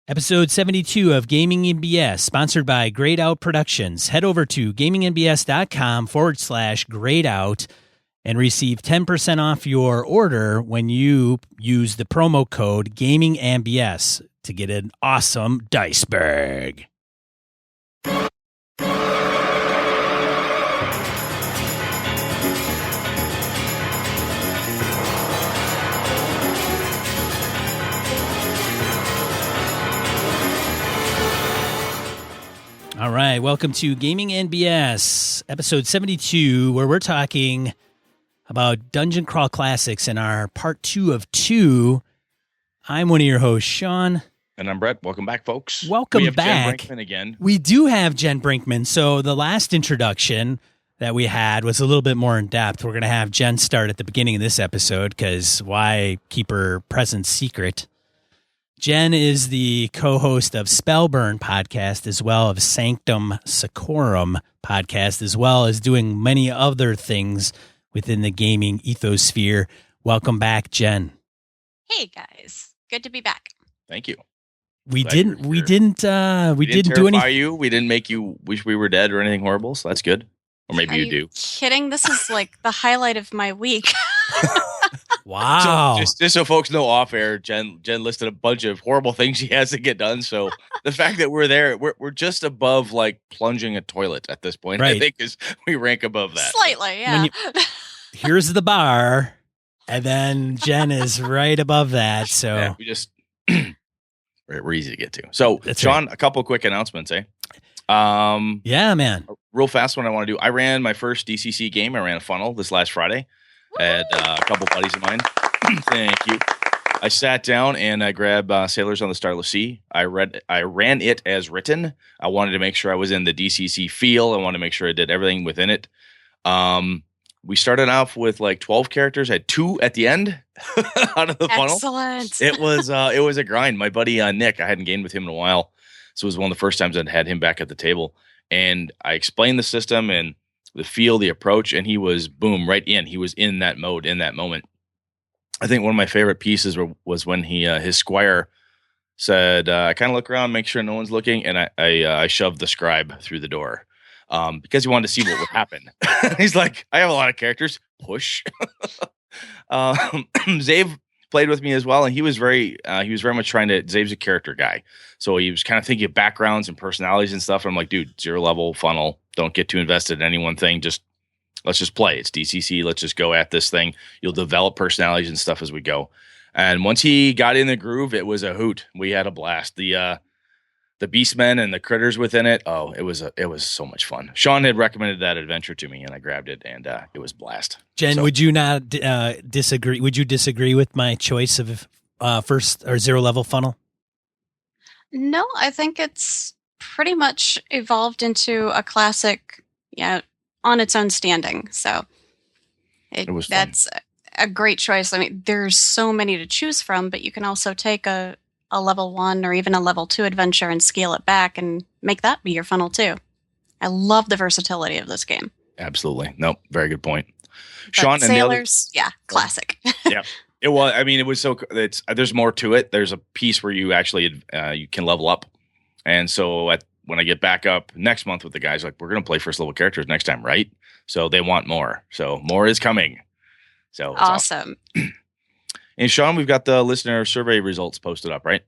Episode 72 of Gaming NBS, sponsored by Grayed Out Productions. Head over to gamingnbs.com/grayed out and receive 10% off your order when you use the promo code GamingNBS to get an awesome dice bag. All right, welcome to Gaming NBS, episode 72, where we're talking about Dungeon Crawl Classics in our part 2 of 2. I'm one of your hosts, Sean. And I'm Brett. Welcome back, folks. Welcome back. Jen Brinkman again. We do have Jen Brinkman. So the last introduction that we had was a little bit more in depth. We're going to have Jen start at the beginning of this episode because why keep her presence secret? Jen is the co-host of Spellburn podcast, as well as Sanctum Secorum podcast, as well as doing many other things within the gaming ethosphere. Welcome back, Jen. Hey guys, good to be back. Thank you. We didn't do anything. You. We didn't make you wish we were dead or anything horrible, so that's good. Or maybe you do. Kidding? This is like the highlight of my week. Wow. So just so folks know, off air, Jen listed a bunch of horrible things she has to get done. So the fact that we're there, we're just above like plunging a toilet at this point. Right. I think is we rank above that. Slightly, yeah. Here's the bar, and then Jen is right above that. So yeah, we just we're easy to get to. So that's Sean, right. A couple quick announcements, eh? Yeah, man. A real fast one I want to do. I ran my first DCC game. I ran a funnel this last Friday. I had a couple buddies of mine. Thank you. I sat down and I grabbed Sailors on the Starless Sea. I ran it as written. I wanted to make sure I was in the DCC feel. I wanted to make sure I did everything within it. We started off with like 12 characters. I had 2 at the end out of the funnel. Excellent. It was a grind. My buddy Nick, I hadn't gamed with him in a while, so it was one of the first times I'd had him back at the table. And I explained the system and the feel, the approach, and he was boom right in. He was in that mode in that moment. I think one of my favorite pieces was when his squire said, "I kind of look around, make sure no one's looking," and I shoved the scribe through the door because he wanted to see what would happen. He's like, "I have a lot of characters. Push." Zave played with me as well, and he was very much trying to. Zave's a character guy, so he was kind of thinking of backgrounds and personalities and stuff. And I'm like, dude, 0 level funnel. Don't get too invested in any one thing. Let's just play. It's DCC. Let's just go at this thing. You'll develop personalities and stuff as we go. And once he got in the groove, it was a hoot. We had a blast. The beastmen and the critters within it. Oh, it was so much fun. Sean had recommended that adventure to me, and I grabbed it, and it was a blast. Jen, would you not disagree? Would you disagree with my choice of first or 0 level funnel? No, I think it's pretty much evolved into a classic, on its own standing. So it was fun. That's a great choice. I mean, there's so many to choose from, but you can also take a level 1 or even a level 2 adventure and scale it back and make that be your funnel too. I love the versatility of this game. Absolutely. Nope. Very good point. But Sean, Sailors, classic. Yeah. It was. I mean, it was so. There's more to it. There's a piece where you actually you can level up, and so when I get back up next month with the guys, like, we're gonna play first level characters next time, right? So they want more. So more is coming. So it's awesome. And Sean, we've got the listener survey results posted up, right?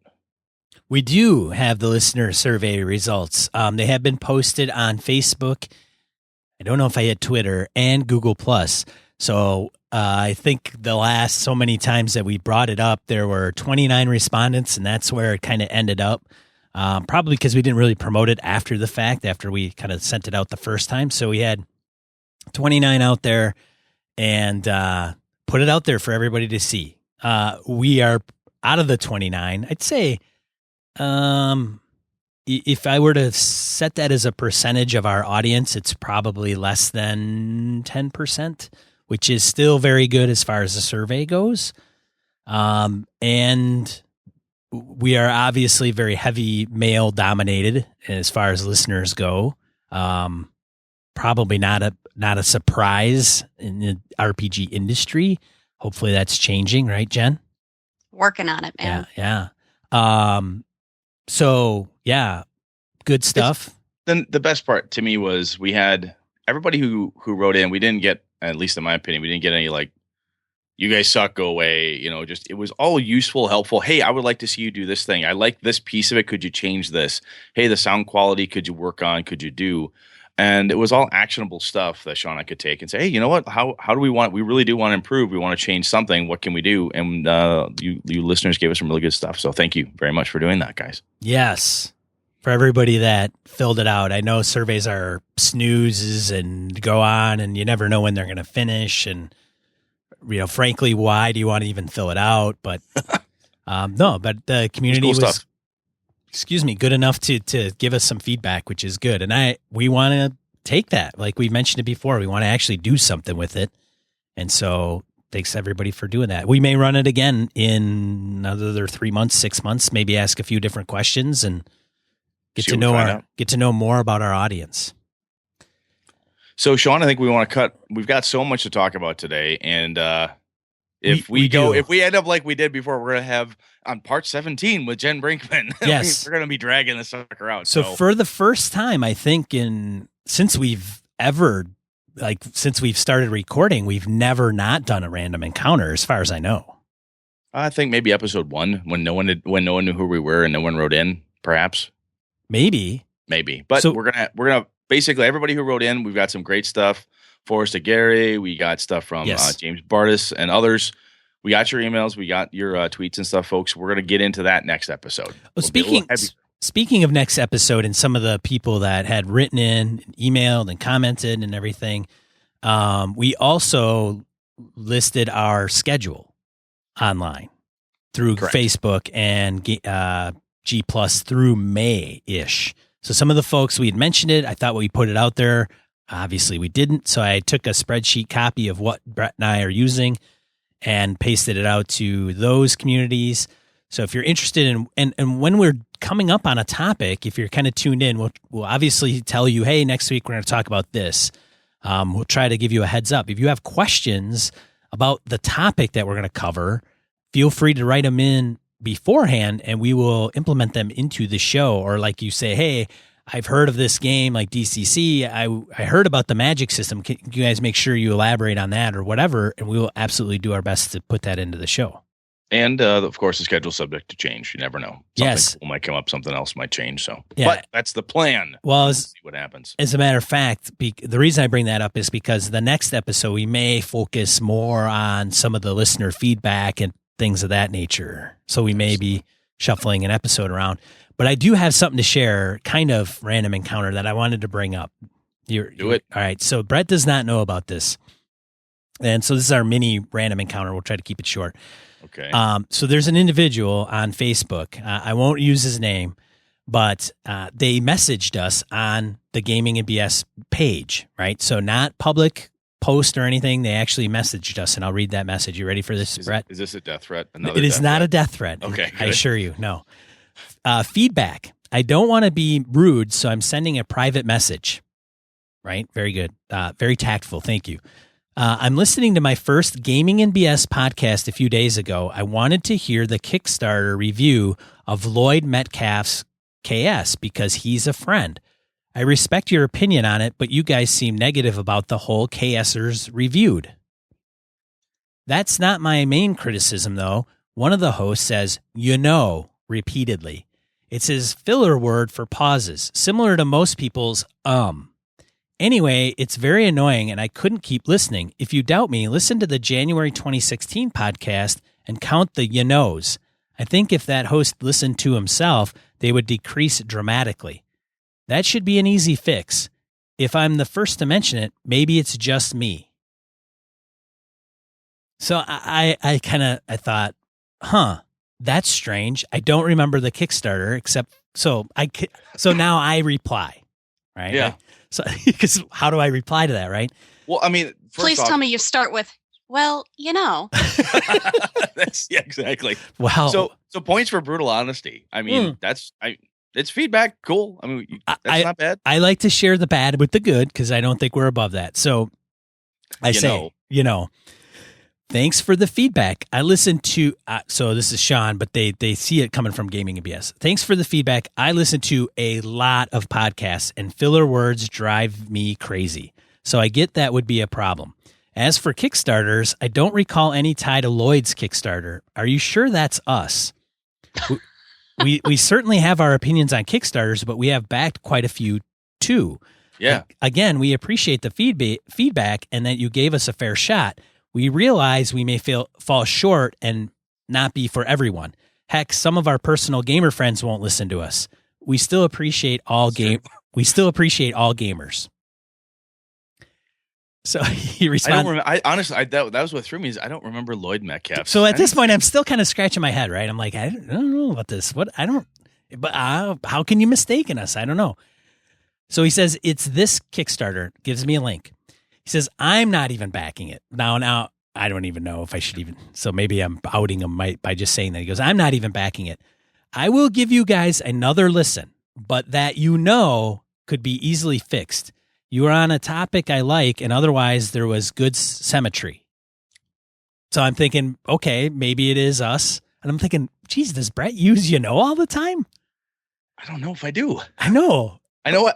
We do have the listener survey results. They have been posted on Facebook. I don't know if I had Twitter and Google Plus. So I think the last so many times that we brought it up, there were 29 respondents, and that's where it kind of ended up. Probably because we didn't really promote it after the fact, after we kind of sent it out the first time. So we had 29 out there and put it out there for everybody to see. We are out of the 29. I'd say if I were to set that as a percentage of our audience, it's probably less than 10%, which is still very good as far as the survey goes. And we are obviously very heavy male dominated as far as listeners go. Probably not a surprise in the RPG industry. Hopefully that's changing, right, Jen? Working on it, man. Yeah. So yeah, good stuff. Then the best part to me was we had everybody who wrote in. We didn't get, at least in my opinion, we didn't get any like, you guys suck, go away. Just it was all useful, helpful. Hey, I would like to see you do this thing. I like this piece of it. Could you change this? Hey, the sound quality, could you work on? Could you do? And it was all actionable stuff that Sean and I could take and say, hey, you know what? How do we want? We really do want to improve. We want to change something. What can we do? And you listeners gave us some really good stuff. So thank you very much for doing that, guys. Yes. For everybody that filled it out. I know surveys are snoozes and go on, and you never know when they're going to finish. And frankly, why do you want to even fill it out? But no, but the community was, good enough to give us some feedback, which is good. And we want to take that. Like we mentioned it before, we want to actually do something with it. And so thanks everybody for doing that. We may run it again in another 3 months, 6 months, maybe ask a few different questions and get to know more about our audience. So, Sean, I think we want to cut. We've got so much to talk about today, and if we end up like we did before, we're going to have on part 17 with Jen Brinkman. Yes, we're going to be dragging this sucker out. So for the first time, I think since we've started recording, we've never not done a random encounter, as far as I know. I think maybe episode 1 when no one knew who we were and no one wrote in, perhaps. Maybe, but we're gonna. Basically, everybody who wrote in, we've got some great stuff. Forrest Gary, we got stuff from James Bardis and others. We got your emails, we got your tweets and stuff, folks. We're going to get into that next episode. Well, speaking of next episode and some of the people that had written in, emailed, and commented and everything, we also listed our schedule online through Facebook and G Plus through May-ish. So some of the folks, we had mentioned it. I thought we put it out there. Obviously, we didn't. So I took a spreadsheet copy of what Brett and I are using and pasted it out to those communities. So if you're interested in, and when we're coming up on a topic, if you're kind of tuned in, we'll obviously tell you, hey, next week we're going to talk about this. We'll try to give you a heads up. If you have questions about the topic that we're going to cover, feel free to write them in beforehand and we will implement them into the show. Or like you say, hey, I've heard of this game like DCC. I heard about the magic system. Can you guys make sure you elaborate on that or whatever? And we will absolutely do our best to put that into the show. And of course, the schedule's subject to change. You never know. Something cool might come up. Something else might change. So, but that's the plan. Well, we'll see what happens. As a matter of fact, the reason I bring that up is because the next episode we may focus more on some of the listener feedback and things of that nature. So we may be shuffling an episode around. But I do have something to share, kind of random encounter that I wanted to bring up. Do it. All right. So Brett does not know about this. And so this is our mini random encounter. We'll try to keep it short. Okay. So there's an individual on Facebook. I won't use his name, but they messaged us on the Gaming and BS page, right? So not public post or anything. They actually messaged us, and I'll read that message. You ready for this, Brett? Is this a death threat? It is not a death threat. Okay. Good. I assure you, no. Feedback. I don't want to be rude, so I'm sending a private message. Right? Very good. Very tactful. Thank you. I'm listening to my first Gaming and BS podcast a few days ago. I wanted to hear the Kickstarter review of Lloyd Metcalf's KS because he's a friend. I respect your opinion on it, but you guys seem negative about the whole KSers reviewed. That's not my main criticism, though. One of the hosts says, repeatedly. It's his filler word for pauses, similar to most people's Anyway, it's very annoying and I couldn't keep listening. If you doubt me, listen to the January 2016 podcast and count the knows. I think if that host listened to himself, they would decrease dramatically. That should be an easy fix. If I'm the first to mention it, maybe it's just me. So I thought, that's strange. I don't remember the Kickstarter so now I reply, right? Yeah. So, because how do I reply to that, right? Well, I mean, please tell me you start with, well, That's exactly. Wow. So points for brutal honesty. I mean, it's feedback. Cool. I mean, that's not bad. I like to share the bad with the good because I don't think we're above that. So I say. Thanks for the feedback. I listened to, so this is Sean, but they see it coming from Gaming and BS. Thanks for the feedback. I listen to a lot of podcasts and filler words drive me crazy. So I get that would be a problem. As for Kickstarters, I don't recall any tie to Lloyd's Kickstarter. Are you sure that's us? we certainly have our opinions on Kickstarters, but we have backed quite a few too. Yeah. Again, we appreciate the feedback and that you gave us a fair shot. We realize we may fall short and not be for everyone. Heck, some of our personal gamer friends won't listen to us. We still appreciate all gamers. So he responded. I honestly, that was what threw me is I don't remember Lloyd Metcalf. So at this point, I'm still kind of scratching my head, right? I'm like, I don't know about this. But how can you mistaken us? I don't know. So he says, it's this Kickstarter, gives me a link. He says, I'm not even backing it. Now, I don't even know if I should even, so maybe I'm outing him by just saying that. He goes, I'm not even backing it. I will give you guys another listen, but that could be easily fixed. You are on a topic I like, and otherwise there was good symmetry. So I'm thinking, okay, maybe it is us. And I'm thinking, geez, does Brett use all the time? I don't know if I do. I know what.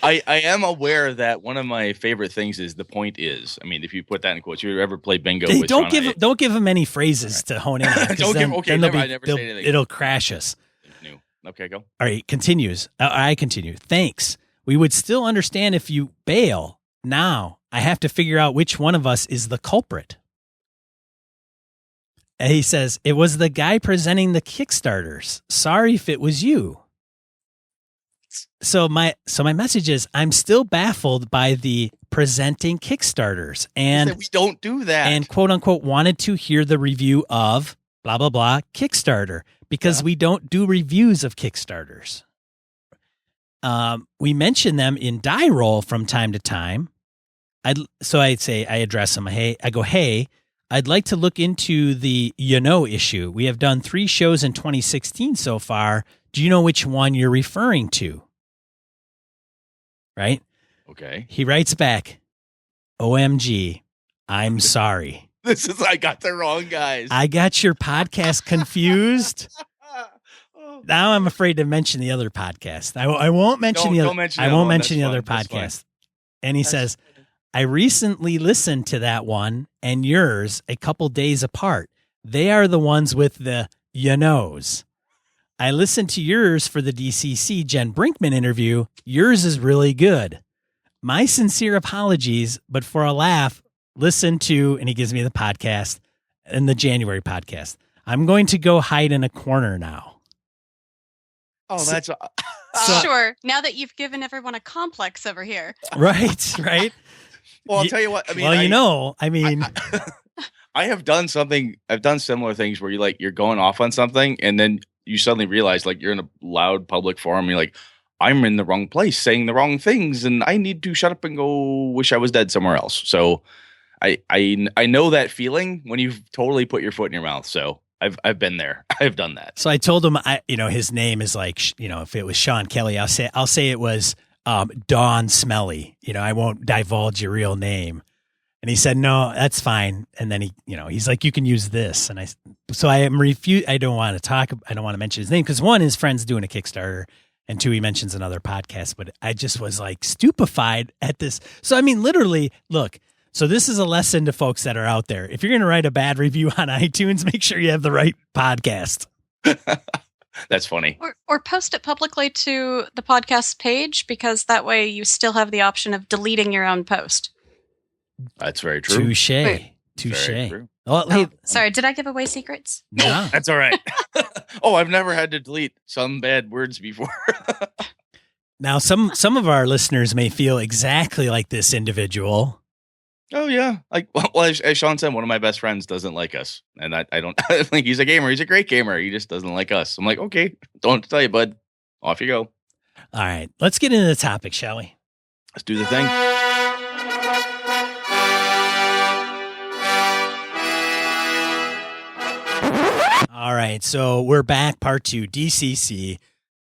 I am aware that one of my favorite things is the point is. I mean, if you put that in quotes, you ever play bingo? Don't give him any phrases to hone in on. I never say anything. It'll crash us. New. Okay, go. All right, continues. I continue. Thanks. We would still understand if you bail. Now I have to figure out which one of us is the culprit. And he says, it was the guy presenting the Kickstarters. Sorry if it was you. So my message is I'm still baffled by the presenting Kickstarters and we don't do that and quote unquote wanted to hear the review of blah, blah, blah Kickstarter because we don't do reviews of Kickstarters. We mention them in die roll from time to time. I'd say I address them. Hey, I'd like to look into the issue. We have done 3 shows in 2016 so far. Do you know which one you're referring to? Right? Okay. He writes back, OMG, I'm sorry. I got the wrong guys. I got your podcast confused. Now I'm afraid to mention the other podcast. I won't mention the other podcast. And he says, I recently listened to that one and yours a couple days apart. They are the ones with the knows. I listened to yours for the DCC Jen Brinkman interview. Yours is really good. My sincere apologies, but for a laugh, listen to, and he gives me the podcast and the January podcast. I'm going to go hide in a corner now. Oh, that's sure. Now that you've given everyone a complex over here. Right. Well, I'll tell you what. I mean, I have done something. I've done similar things where you're going off on something, and then you suddenly realize you're in a loud public forum. And you're like, I'm in the wrong place, saying the wrong things, and I need to shut up and go. Wish I was dead somewhere else. So, I know that feeling when you've totally put your foot in your mouth. So I've been there. I've done that. So I told him, his name is if it was Sean Kelly, I'll say it was Dawn Smelly. I won't divulge your real name. And he said, no, that's fine. And then he's like, you can use this. And I am I don't want to mention his name because 1, his friend's doing a Kickstarter, and 2, he mentions another podcast. But I just was stupefied at this. So, literally, look, so this is a lesson to folks that are out there. If you're going to write a bad review on iTunes, make sure you have the right podcast. That's funny. Or post it publicly to the podcast page because that way you still have the option of deleting your own post. That's very true. Touche. Well, hey, sorry, did I give away secrets? No. That's all right. I've never had to delete some bad words before. Now, some of our listeners may feel exactly like this individual. Oh, yeah. As Sean said, one of my best friends doesn't like us. And I don't think he's a gamer. He's a great gamer. He just doesn't like us. I'm like, okay, don't tell you, bud. Off you go. All right. Let's get into the topic, shall we? Let's do the thing. All right. So we're back, part 2, DCC.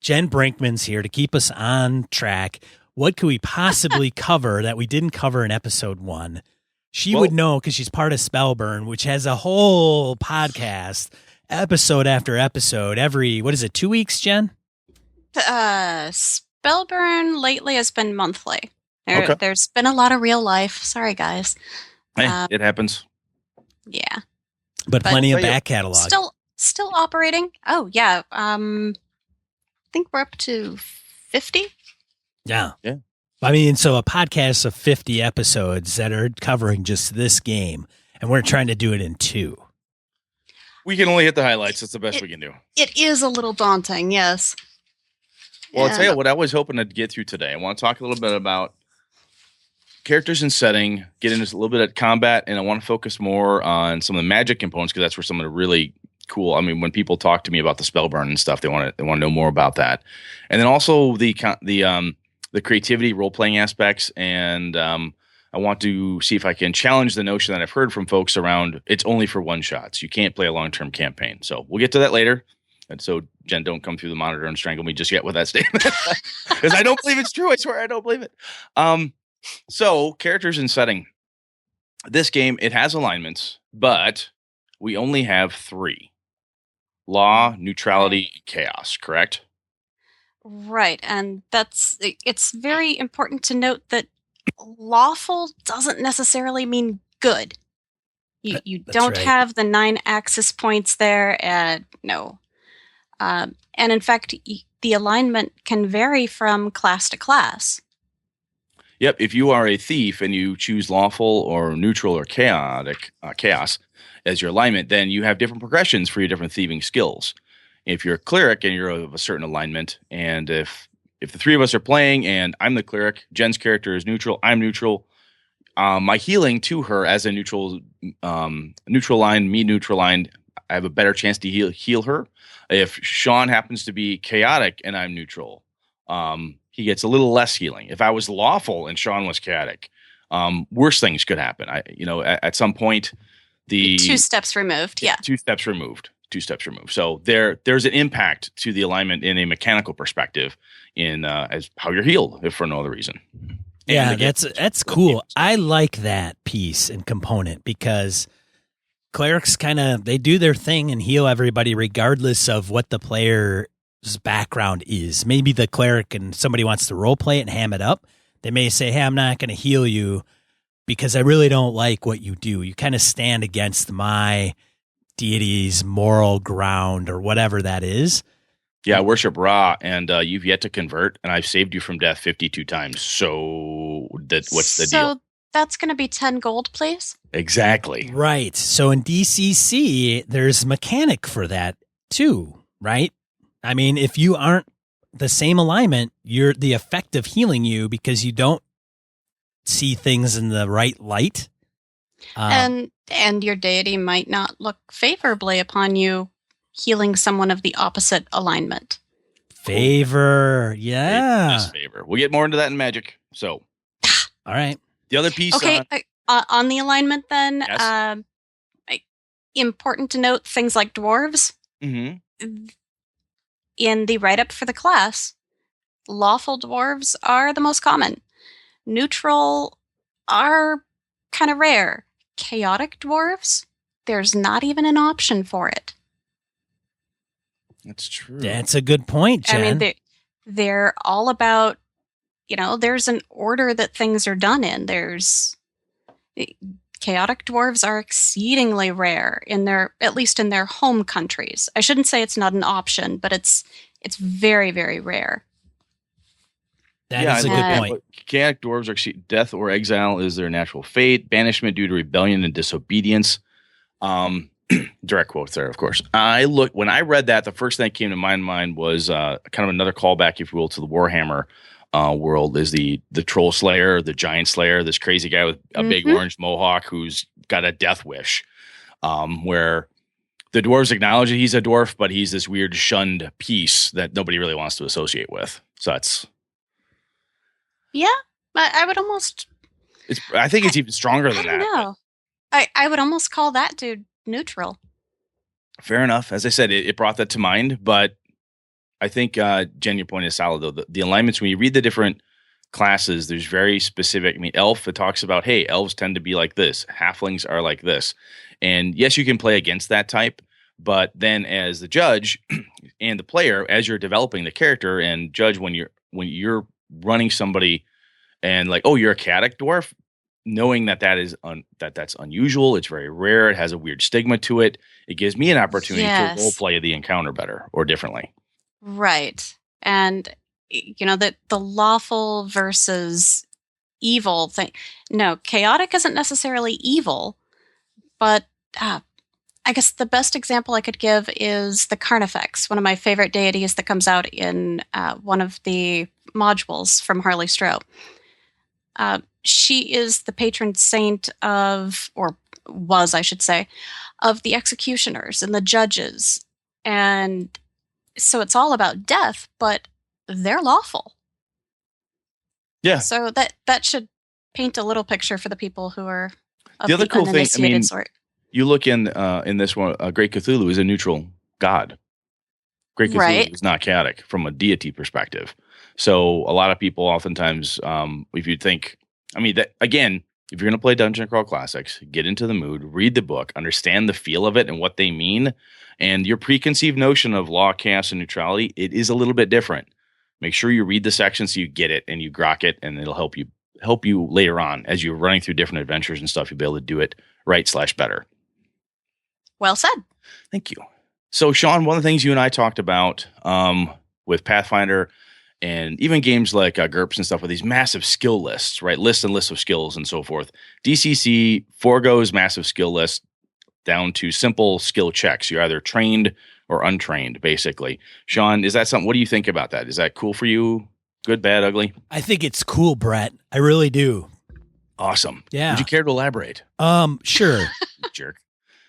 Jen Brinkman's here to keep us on track. What could we possibly cover that we didn't cover in episode 1? She would know because she's part of Spellburn, which has a whole podcast, episode after episode, every, 2 weeks, Jen? Spellburn lately has been monthly. Okay. There's been a lot of real life. Sorry, guys. Hey, it happens. Yeah. But plenty of back catalog. Still operating. Oh, yeah. I think we're up to 50. Yeah. Yeah. I mean, so a podcast of 50 episodes that are covering just this game, and we're trying to do it in 2. We can only hit the highlights. That's the best we can do. It is a little daunting, yes. Well, I'll tell you what I was hoping to get through today. I want to talk a little bit about characters and setting, get into a little bit of combat, and I want to focus more on some of the magic components because that's where some of the really cool. I mean, when people talk to me about the Spellburn and stuff, they want to know more about that, and then also the creativity, role playing aspects, and I want to see if I can challenge the notion that I've heard from folks around it's only for one shots. You can't play a long term campaign. So we'll get to that later. And so, Jen, don't come through the monitor and strangle me just yet with that statement because I don't believe it's true. I swear I don't believe it. So characters and setting. This game, it has alignments, but we only have 3: law, neutrality, chaos. Correct? Right, and it's very important to note that lawful doesn't necessarily mean good. You don't have the 9 axis points there. No. And in fact, the alignment can vary from class to class. Yep. If you are a thief and you choose lawful or neutral or chaos as your alignment, then you have different progressions for your different thieving skills. If you're a cleric and you're of a certain alignment, and if the 3 of us are playing and I'm the cleric, Jen's character is neutral, I'm neutral, my healing to her as a neutral line, me neutral line, I have a better chance to heal her. If Sean happens to be chaotic and I'm neutral, he gets a little less healing. If I was lawful and Sean was chaotic, worse things could happen. At some point, 2 steps removed. Yeah. 2 steps removed. 2 steps removed. So there's an impact to the alignment in a mechanical perspective in as how you're healed, if for no other reason. Yeah, that's cool. I like that piece and component because clerics they do their thing and heal everybody regardless of what the player's background is. Maybe the cleric and somebody wants to role play it and ham it up. They may say, hey, I'm not going to heal you because I really don't like what you do. You kind of stand against my deity's moral ground or whatever that is. Yeah, I worship Ra, and you've yet to convert, and I've saved you from death 52 times. So what's the deal? So that's going to be 10 gold, please? Exactly. Right. So in DCC, there's mechanic for that too, right? I mean, if you aren't the same alignment, you're the effect of healing you because you don't see things in the right light. And your deity might not look favorably upon you healing someone of the opposite alignment. Favor, yeah. Favor. We'll get more into that in Magic. So, all right. The other piece. Okay, on the alignment then, yes. Important to note things like dwarves. Mm-hmm. In the write-up for the class, lawful dwarves are the most common. Neutral are kind of rare. Chaotic dwarves, there's not even an option for it. That's true. That's a good point, Jen. I mean, they're all about, there's an order that things are done in. Chaotic dwarves are exceedingly rare at least in their home countries. I shouldn't say it's not an option, but it's very, very rare. That is a good point. Chaotic dwarves are death or exile is their natural fate, banishment due to rebellion and disobedience. Direct quotes there, of course. When I read that, the first thing that came to my mind was kind of another callback, if you will, to the Warhammer world is the Troll Slayer, the Giant Slayer, this crazy guy with a big orange mohawk who's got a death wish, where the dwarves acknowledge that he's a dwarf, but he's this weird shunned piece that nobody really wants to associate with. So that's... Yeah, I would almost... I think it's even stronger than that. No, I would almost call that dude neutral. Fair enough. As I said, it brought that to mind, but I think, Jen, your point is solid, though. The alignments, when you read the different classes, there's very specific. I mean, elf, it talks about, hey, elves tend to be like this. Halflings are like this. And yes, you can play against that type. But then as the judge and the player, as you're developing the character and judge when you're running somebody and like, oh, you're a chaotic dwarf, knowing that's unusual, it's very rare, it has a weird stigma to it, it gives me an opportunity to role play the encounter better or differently. Right. And that the lawful versus evil thing. No, chaotic isn't necessarily evil, but I guess the best example I could give is the Carnifex, one of my favorite deities that comes out in one of the modules from Harley Stroh. She is the patron saint of, or was, I should say, of the executioners and the judges. And so it's all about death, but they're lawful. Yeah. So that should paint a little picture for the people who are of the other cool thing, I mean, sort. You look in this one, Great Cthulhu is a neutral god. Great Cthulhu is not chaotic from a deity perspective. So a lot of people oftentimes, if you think, I mean, that again, if you're going to play Dungeon Crawl Classics, get into the mood, read the book, understand the feel of it and what they mean, and your preconceived notion of law, chaos, and neutrality, it is a little bit different. Make sure you read the section so you get it and you grok it, and it'll help you later on as you're running through different adventures and stuff. You'll be able to do it right/better. Well said. Thank you. So, Sean, one of the things you and I talked about with Pathfinder and even games like GURPS and stuff with these massive skill lists, right? Lists and lists of skills and so forth. DCC foregoes massive skill lists down to simple skill checks. You're either trained or untrained, basically. Sean, is that something? What do you think about that? Is that cool for you? Good, bad, ugly? I think it's cool, Brett. I really do. Awesome. Yeah. Would you care to elaborate? Sure. Jerk.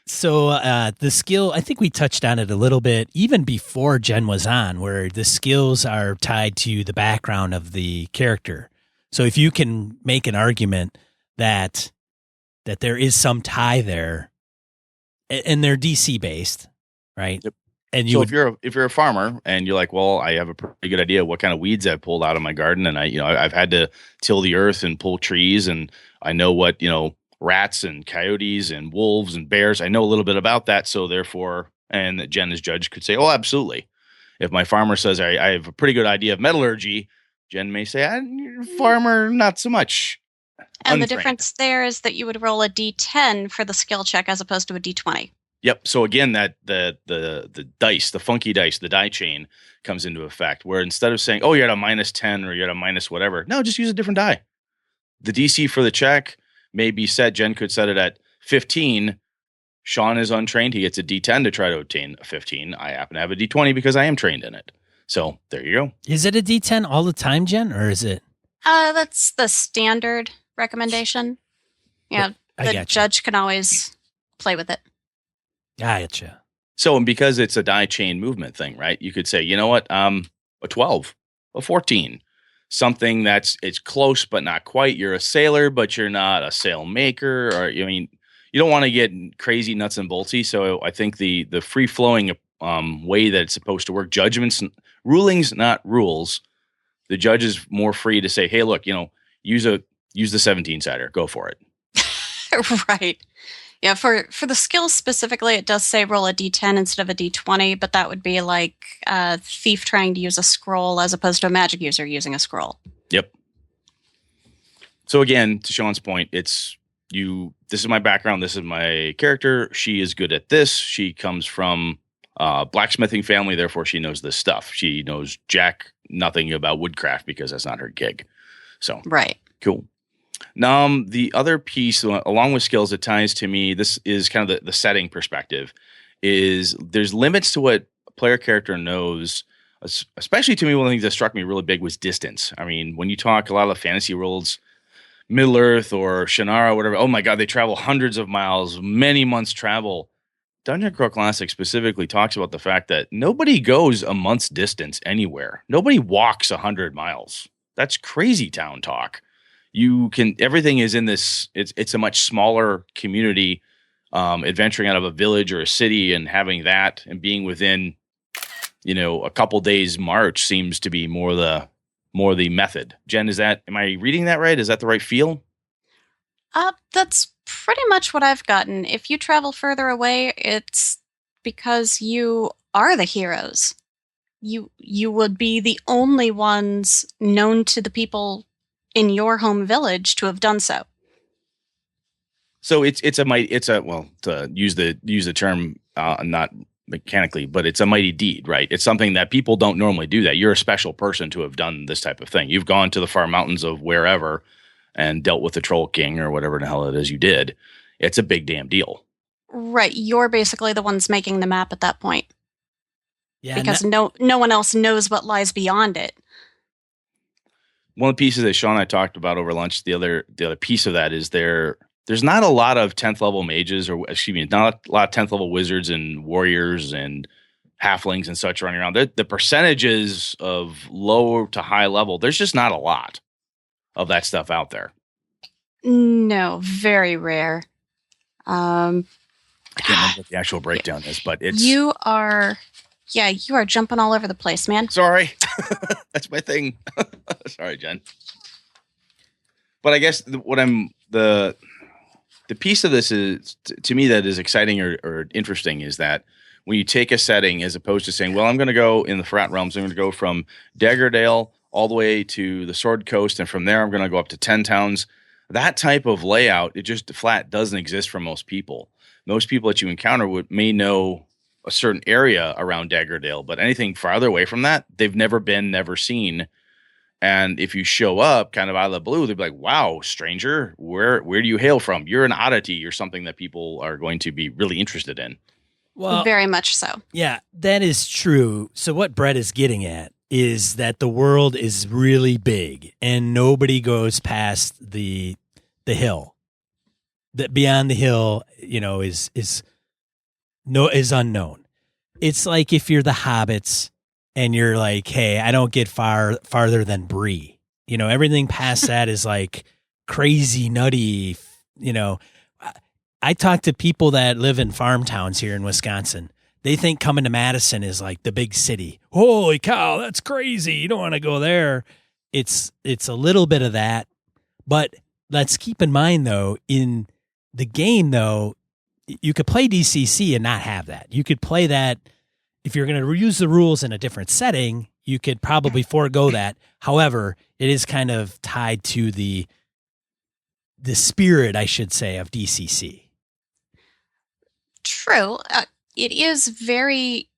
So the skill, I think we touched on it a little bit even before Jen was on, where the skills are tied to the background of the character. So if you can make an argument that there is some tie there, and they're DC based, right? Yep. And so if you're a farmer and you're like, well, I have a pretty good idea what kind of weeds I've pulled out of my garden, and I've had to till the earth and pull trees, and I know what rats and coyotes and wolves and bears. I know a little bit about that. So therefore, and Jen as judge could say, oh, absolutely. If my farmer says I have a pretty good idea of metallurgy, Jen may say, farmer, not so much. And the difference there is that you would roll a D10 for the skill check as opposed to a D20. Yep. So again, that the dice, the funky dice, the die chain comes into effect, where instead of saying, oh, you're at a -10 or you're at a minus whatever, no, just use a different die. The DC for the check may be set. Jen could set it at 15. Sean is untrained. He gets a D10 to try to obtain a 15. I happen to have a D20 because I am trained in it. So there you go. Is it a D10 all the time, Jen, or is it? That's the standard recommendation. Yeah, the judge can always play with it. I gotcha. So, and because it's a die chain movement thing, right? You could say, you know what, a 12, a 14. Something it's close but not quite. You're a sailor, but you're not a sail maker, or you don't want to get crazy nuts and boltsy. So I think the free flowing way that it's supposed to work, judgments, rulings, not rules. The judge is more free to say, hey, look, use the 17-sider, go for it. Right. Yeah, for the skills specifically, it does say roll a D10 instead of a D20, but that would be like a thief trying to use a scroll as opposed to a magic user using a scroll. Yep. So again, to Sean's point, this is my background, this is my character. She is good at this. She comes from a blacksmithing family, therefore she knows this stuff. She knows nothing about woodcraft because that's not her gig. So right. Cool. Now, the other piece, along with skills, that ties to me, this is kind of the setting perspective, is there's limits to what a player character knows. Especially to me, one of the things that struck me really big was distance. I mean, when you talk a lot of the fantasy worlds, Middle Earth or Shannara, whatever, oh my God, they travel hundreds of miles, many months travel. Dungeon Crawl Classic specifically talks about the fact that nobody goes a month's distance anywhere. Nobody walks 100 miles. That's crazy town talk. Everything is in this, it's a much smaller community, adventuring out of a village or a city, and having that and being within, a couple days march seems to be more the more the method. Jen, am I reading that right? Is that the right feel? That's pretty much what I've gotten. If you travel further away, it's because you are the heroes. You would be the only ones known to the people in your home village to have done so. So well, to use the term not mechanically, but it's a mighty deed, right? It's something that people don't normally do. That you're a special person to have done this type of thing. You've gone to the far mountains of wherever and dealt with the Troll King or whatever the hell it is you did. It's a big damn deal. Right. You're basically the ones making the map at that point. Yeah, because no one else knows what lies beyond it. One of the pieces that Sean and I talked about over lunch, the other piece of that is there's not a lot of 10th level mages, or excuse me, not a lot of 10th level wizards and warriors and halflings and such running around. The percentages of low to high level, there's just not a lot of that stuff out there. No, very rare. I can't remember what the actual breakdown is, but it's... You are jumping all over the place, man. Sorry. That's my thing. Sorry, Jen. But I guess the piece of this is, to me, that is exciting or interesting is that when you take a setting, as opposed to saying, well, I'm going to go in the Frat Realms, I'm going to go from Daggerdale all the way to the Sword Coast, and from there I'm going to go up to 10 towns. That type of layout, it just flat doesn't exist for most people. Most people that you encounter may know a certain area around Daggerdale, but anything farther away from that, they've never been, never seen. And if you show up kind of out of the blue, they'd be like, wow, stranger, where do you hail from? You're an oddity. You're something that people are going to be really interested in. Well, very much so. Yeah, that is true. So what Brett is getting at is that the world is really big and nobody goes past the hill. That beyond the hill, is unknown. It's like if you're the hobbits and you're like, hey, I don't get farther than Bree. Everything past that is like crazy, nutty. I talk to people that live in farm towns here in Wisconsin. They think coming to Madison is like the big city. Holy cow, that's crazy. You don't want to go there. It's a little bit of that. But let's keep in mind, though, in the game, though, you could play DCC and not have that. You could play that. If you're going to use the rules in a different setting, you could probably forego that. However, it is kind of tied to the spirit, I should say, of DCC. True. It's very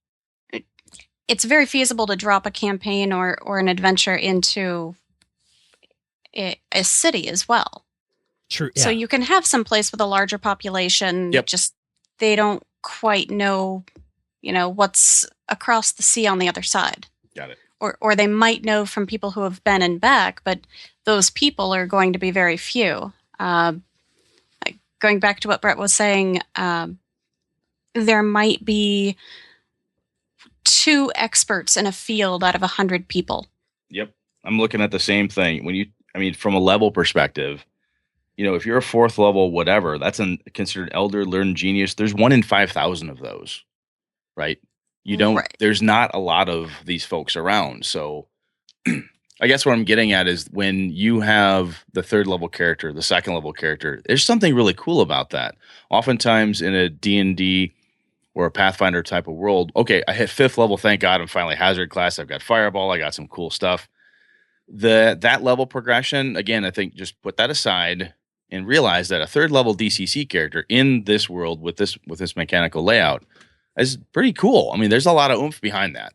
feasible to drop a campaign or an adventure into a city as well. True. Yeah. So you can have some place with a larger population. Yep. Just they don't quite know, what's across the sea on the other side. Got it. Or they might know from people who have been and back, but those people are going to be very few. Going back to what Brett was saying, there might be 2 experts in a field out of 100 people. Yep. I'm looking at the same thing. From a level perspective, if you're a 4th level, whatever, that's considered elder, learned genius. There's 1 in 5,000 of those, right? There's not a lot of these folks around. So I guess what I'm getting at is when you have the 3rd level character, the 2nd level character, there's something really cool about that. Oftentimes in a D&D or a Pathfinder type of world, okay, I hit 5th level. Thank God I'm finally hazard class. I've got fireball. I got some cool stuff. That level progression, again, I think just put that aside and realize that a 3rd level DCC character in this world with this mechanical layout is pretty cool. I mean, there's a lot of oomph behind that.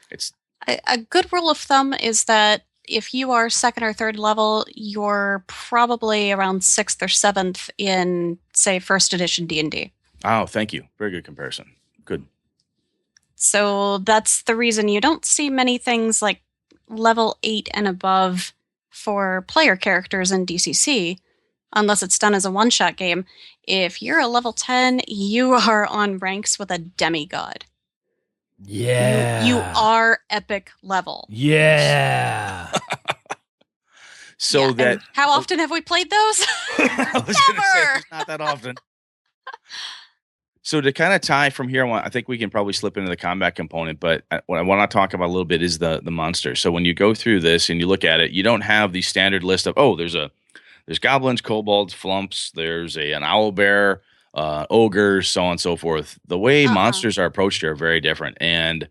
It's a good rule of thumb is that if you are 2nd or 3rd level, you're probably around 6th or 7th in, say, 1st edition D&D. Oh, thank you. Very good comparison. Good. So that's the reason you don't see many things like level 8 and above for player characters in DCC, unless it's done as a one-shot game. If you're a level 10, you are on ranks with a demigod. Yeah. You are epic level. Yeah. And how often have we played those? I was going to say, not that often. So to kind of tie from here, I think we can probably slip into the combat component, but what I want to talk about a little bit is the monster. So when you go through this and you look at it, you don't have the standard list of, there's goblins, kobolds, flumps, there's an owl bear, ogres, so on and so forth. The way monsters are approached here are very different. And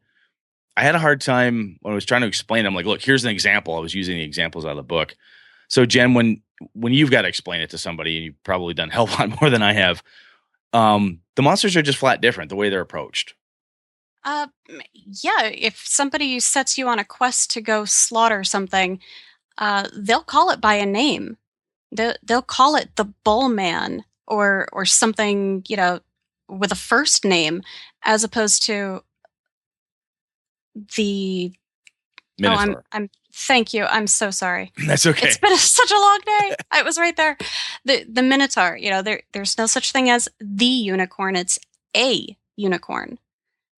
I had a hard time when I was trying to explain them. Like, look, here's an example. I was using the examples out of the book. So Jen, when you've got to explain it to somebody, and you've probably done hell of a lot more than I have, the monsters are just flat different the way they're approached. Yeah, if somebody sets you on a quest to go slaughter something, they'll call it by a name. They'll call it the Bull Man or something, with a first name, as opposed to the Minotaur. Thank you. I'm so sorry. That's okay. It's been such a long day. I was right there. The Minotaur, there's no such thing as the unicorn. It's a unicorn.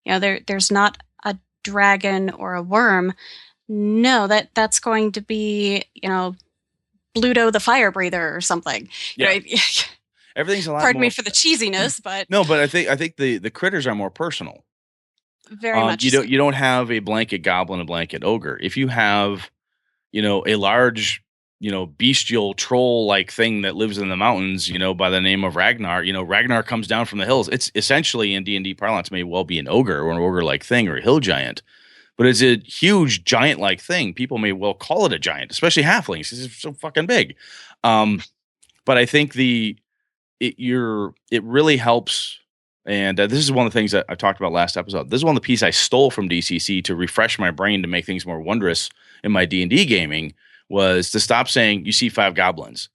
There's not a dragon or a worm. No, that's going to be, Bluto the fire breather or something. Yeah. Everything's a lot Pardon more, me for the cheesiness, but no, but I think the critters are more personal. Very much. You don't have a blanket goblin, a blanket ogre. If you have, a large, bestial troll like thing that lives in the mountains, by the name of Ragnar, Ragnar comes down from the hills. It's essentially in D&D parlance may well be an ogre or an ogre like thing or a hill giant, but it's a huge giant like thing. People may well call it a giant, especially halflings. It's so fucking big. But I think it really helps. And this is one of the things that I talked about last episode. This is one of the pieces I stole from DCC to refresh my brain to make things more wondrous in my D&D gaming was to stop saying, you see 5 goblins.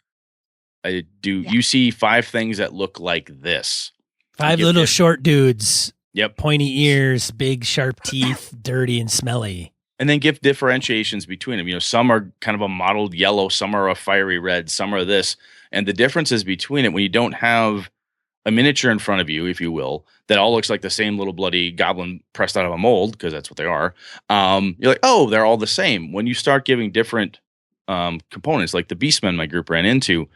You see 5 things that look like this. 5 little short dudes. Yep. Pointy ears, big sharp teeth, dirty and smelly. And then give differentiations between them. Some are kind of a mottled yellow, some are a fiery red, some are this. And the differences between it when you don't have a miniature in front of you, if you will, that all looks like the same little bloody goblin pressed out of a mold, because that's what they are. You're like, oh, they're all the same. When you start giving different components, like the Beastmen my group ran into,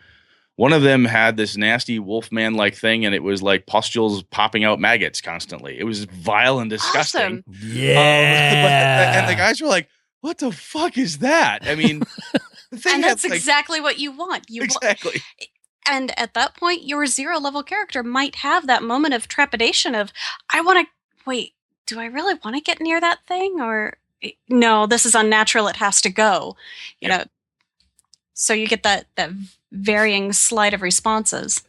one of them had this nasty wolfman-like thing, and it was like pustules popping out maggots constantly. It was vile and disgusting. Awesome. Yeah. And the guys were like, what the fuck is that? I mean, the thing and that's exactly what you want. Exactly. And at that point, your 0 level character might have that moment of trepidation of, do I really want to get near that thing? Or no, this is unnatural. It has to go. So you get that varying slide of responses.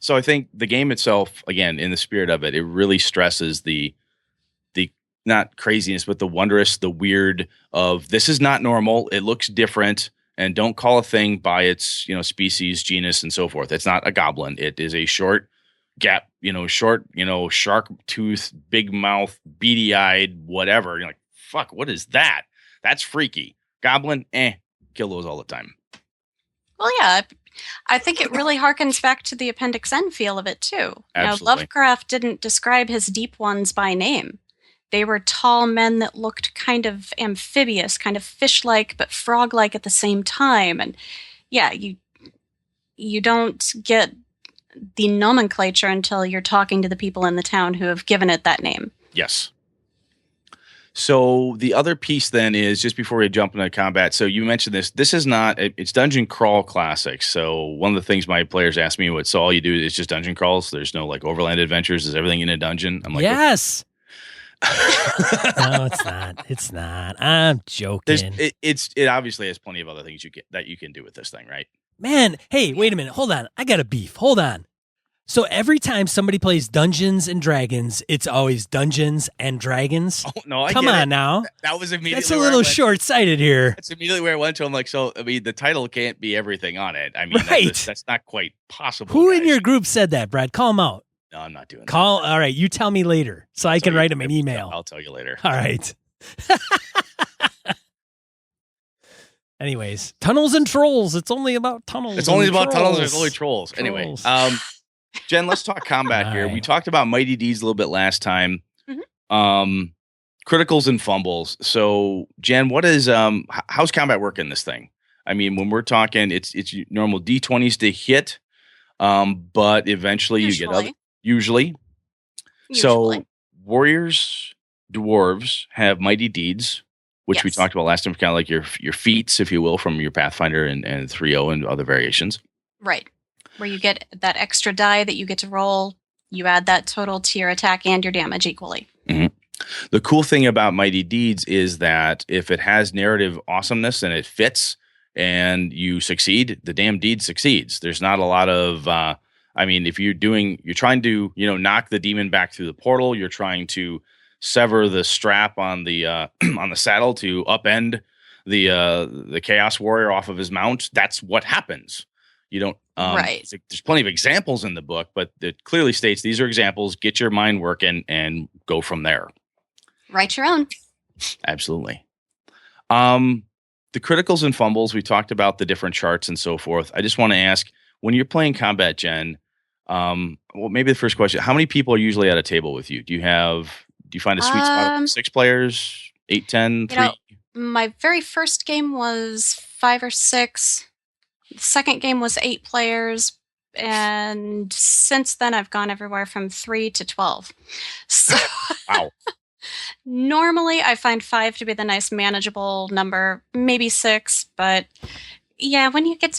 So I think the game itself, again, in the spirit of it, it really stresses the not craziness, but the wondrous, the weird of this is not normal. It looks different. And don't call a thing by its, species, genus, and so forth. It's not a goblin. It is a short, shark tooth, big mouth, beady-eyed, whatever. You're like, fuck, what is that? That's freaky. Goblin, kill those all the time. Well, yeah, I think it really harkens back to the Appendix N feel of it, too. Absolutely. Lovecraft didn't describe his deep ones by name. They were tall men that looked kind of amphibious, kind of fish-like, but frog-like at the same time. And yeah, you don't get the nomenclature until you're talking to the people in the town who have given it that name. Yes. So the other piece then is, just before we jump into combat, so you mentioned this is not, it's Dungeon Crawl Classics. So one of the things my players ask me, so all you do is just dungeon crawls? There's no like overland adventures? Is everything in a dungeon? I'm like, yes. No, it's not. It's not. I'm joking. It obviously has plenty of other things that you can do with this thing, right? Man, hey, wait a minute. Hold on. I got a beef. Hold on. So every time somebody plays Dungeons and Dragons, it's always Dungeons and Dragons. Oh no! Come on now. That was immediately. That's a little short-sighted here. That's immediately where I went to. I'm like, the title can't be everything on it. I mean, right. That's not quite possible. Who guys. in your group said that, Brad? Call him out. No, I'm not doing that. All right, you tell me later so I can write him an email. I'll tell you later. All right. Anyways, tunnels and trolls. It's only about tunnels. It's only about trolls. tunnels. There's only trolls. Anyway, Jen, let's talk combat here. Right. We talked about Mighty D's a little bit last time. Mm-hmm. Criticals and fumbles. So, Jen, what is how's combat work in this thing? I mean, when we're talking, it's normal D20s to hit, but eventually you get other. Usually, Usually. So warriors, dwarves have mighty deeds, which we Yes. talked about last time, kind of like your feats, if you will, from your Pathfinder and 3.0 and other variations. Right. Where you get that extra die that you get to roll. You add that total to your attack and your damage equally. Mm-hmm. The cool thing about Mighty Deeds is that if it has narrative awesomeness and it fits and you succeed, the damn deed succeeds. There's not a lot of, if you're trying to, knock the demon back through the portal, you're trying to sever the strap on the on the saddle to upend the Chaos Warrior off of his mount. That's what happens. You don't, right. There's plenty of examples in the book, but it clearly states these are examples. Get your mind working and go from there. Write your own. Absolutely. The criticals and fumbles, we talked about the different charts and so forth. I just want to ask, when you're playing combat, Jen, maybe the first question, how many people are usually at a table with you? Do you find a sweet spot of 6 players, 8, 10, 3? My very first game was 5 or 6. The second game was 8 players. And since then, I've gone everywhere from 3 to 12. So wow. Normally, I find 5 to be the nice manageable number, maybe 6. But yeah, when you get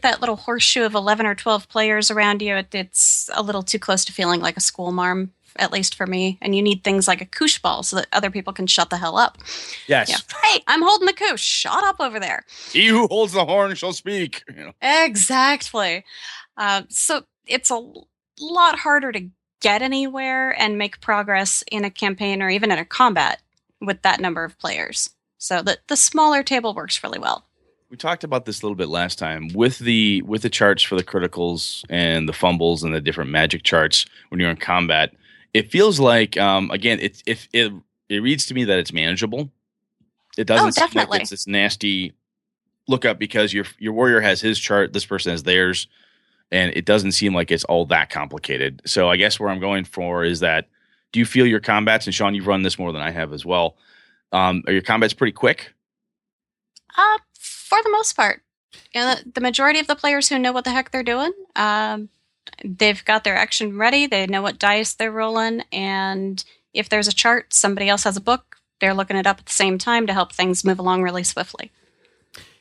that little horseshoe of 11 or 12 players around you, it's a little too close to feeling like a school marm, at least for me. And you need things like a koosh ball so that other people can shut the hell up. Yes. Yeah. Hey, I'm holding the koosh. Shut up over there. He who holds the horn shall speak. Exactly. So it's a lot harder to get anywhere and make progress in a campaign or even in a combat with that number of players. So the smaller table works really well. We talked about this a little bit last time with the charts for the criticals and the fumbles and the different magic charts when you're in combat. It feels like again, it reads to me that it's manageable. It doesn't seem like it's this nasty lookup because your warrior has his chart, this person has theirs. And it doesn't seem like it's all that complicated. So I guess where I'm going for is that, do you feel your combats, and Sean, you've run this more than I have as well, are your combats pretty quick? For the most part. The majority of the players who know what the heck they're doing, they've got their action ready, they know what dice they're rolling, and if there's a chart, somebody else has a book, they're looking it up at the same time to help things move along really swiftly.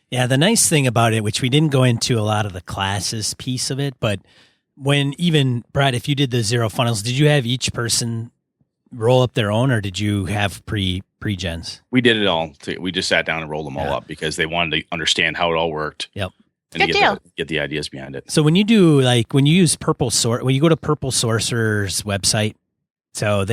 Yeah, the nice thing about it, which we didn't go into a lot of the classes piece of it, but when even, Brad, if you did the 0 funnels, did you have each person roll up their own or did you have pre-gens? We did it all. We just sat down and rolled them all up because they wanted to understand how it all worked. Yep. And Good deal. Get the ideas behind it. So when you use when you go to Purple Sorcerer's website, so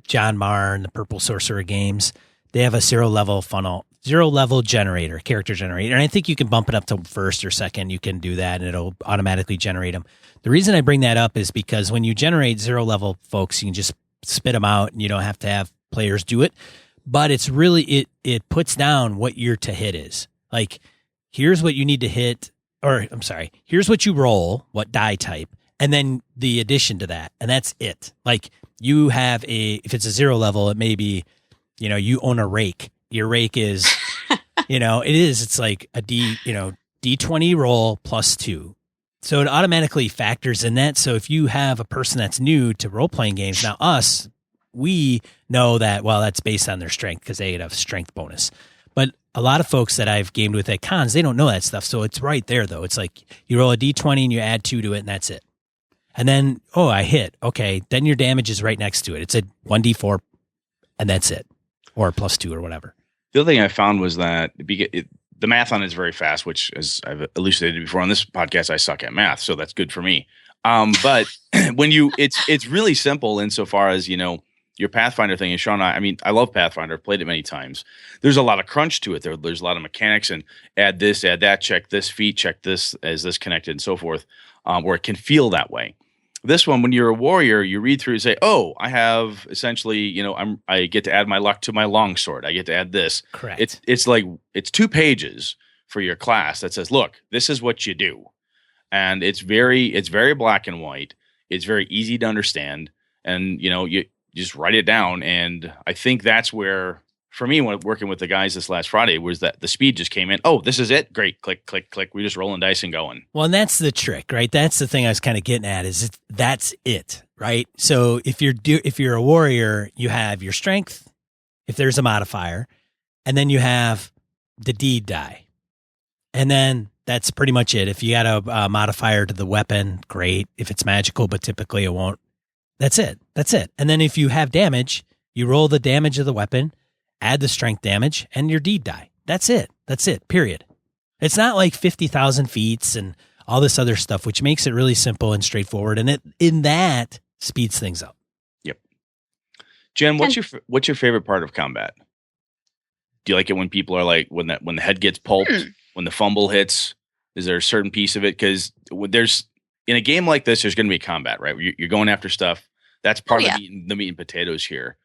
John Marr and the Purple Sorcerer games, they have a 0 level funnel. 0 level generator, character generator. And I think you can bump it up to first or second. You can do that and it'll automatically generate them. The reason I bring that up is because when you generate 0 level folks, you can just spit them out and you don't have to have players do it. But it's really, it puts down what your to hit is. Like, here's what you need to hit, here's what you roll, what die type, and then the addition to that. And that's it. Like, you have if it's a 0 level, it may be, you own a rake. Your rake is, it's like a D20 roll plus 2. So it automatically factors in that. So if you have a person that's new to role-playing games, now we know that, well, that's based on their strength because they get a strength bonus. But a lot of folks that I've gamed with at cons, they don't know that stuff. So it's right there, though. It's like you roll a D20 and you add 2 to it, and that's it. And then, I hit. Okay, then your damage is right next to it. It's a 1D4, and that's it. Or plus 2 or whatever. The other thing I found was that the math on it is very fast, which, as I've elucidated before on this podcast, I suck at math, so that's good for me. But when it's really simple insofar as, your Pathfinder thing. And Sean, I love Pathfinder. I've played it many times. There's a lot of crunch to it. There's a lot of mechanics and add this, add that, check this feat, check this, is this connected, and so forth, where it can feel that way. This one, when you're a warrior, you read through and say, oh, I have essentially, I get to add my luck to my longsword. I get to add this. Correct. It's 2 pages for your class that says, look, this is what you do. And it's very black and white. It's very easy to understand. And, you just write it down. And I think that's where, for me, when working with the guys this last Friday, was that the speed just came in. Oh, this is it. Great. Click, click, click. We just rolling dice and going. Well, and that's the trick, right? That's the thing I was kind of getting at is that's it, right? So if you're a warrior, you have your strength, if there's a modifier, and then you have the deed die. And then that's pretty much it. If you got a modifier to the weapon, great. If it's magical, but typically it won't. That's it. That's it. And then if you have damage, you roll the damage of the weapon, add the strength damage, and your deed die. That's it. That's it. Period. It's not like 50,000 feats and all this other stuff, which makes it really simple and straightforward. And it in that speeds things up. Yep. Jen, what's your favorite part of combat? Do you like it when people are like when the head gets pulped, when the fumble hits? Is there a certain piece of it? Because there's in a game like this, there's going to be combat, right? You're going after stuff. That's part of the meat and potatoes here.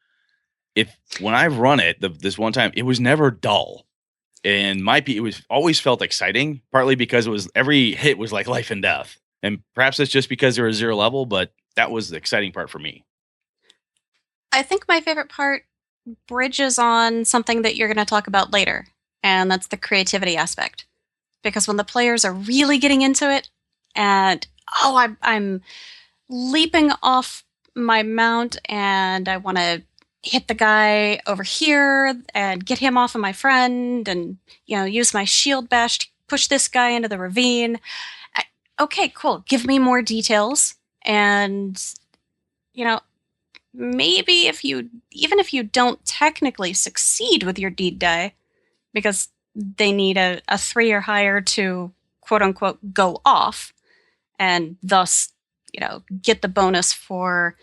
When I've run it, this one time, it was never dull, and it was always felt exciting. Partly because it was every hit was like life and death, and perhaps it's just because they were 0 level, but that was the exciting part for me. I think my favorite part bridges on something that you're going to talk about later, and that's the creativity aspect. Because when the players are really getting into it, and I'm leaping off my mount, and I want to hit the guy over here and get him off of my friend, and use my shield bash to push this guy into the ravine. Okay, cool. Give me more details, and maybe even if you don't technically succeed with your deed die, because they need a 3 or higher to quote unquote go off, and thus get the bonus for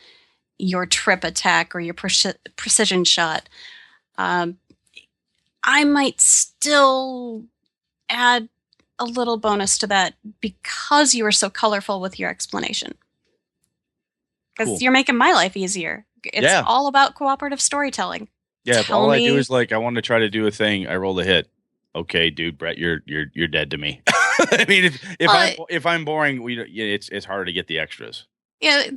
your trip attack or your precision shot. I might still add a little bonus to that because you were so colorful with your explanation. Because you're making my life easier. It's all about cooperative storytelling. Yeah, if all I do is I want to try to do a thing, I roll a hit. Okay, dude, Brett, you're dead to me. I mean, if I'm boring, it's harder to get the extras. Yeah,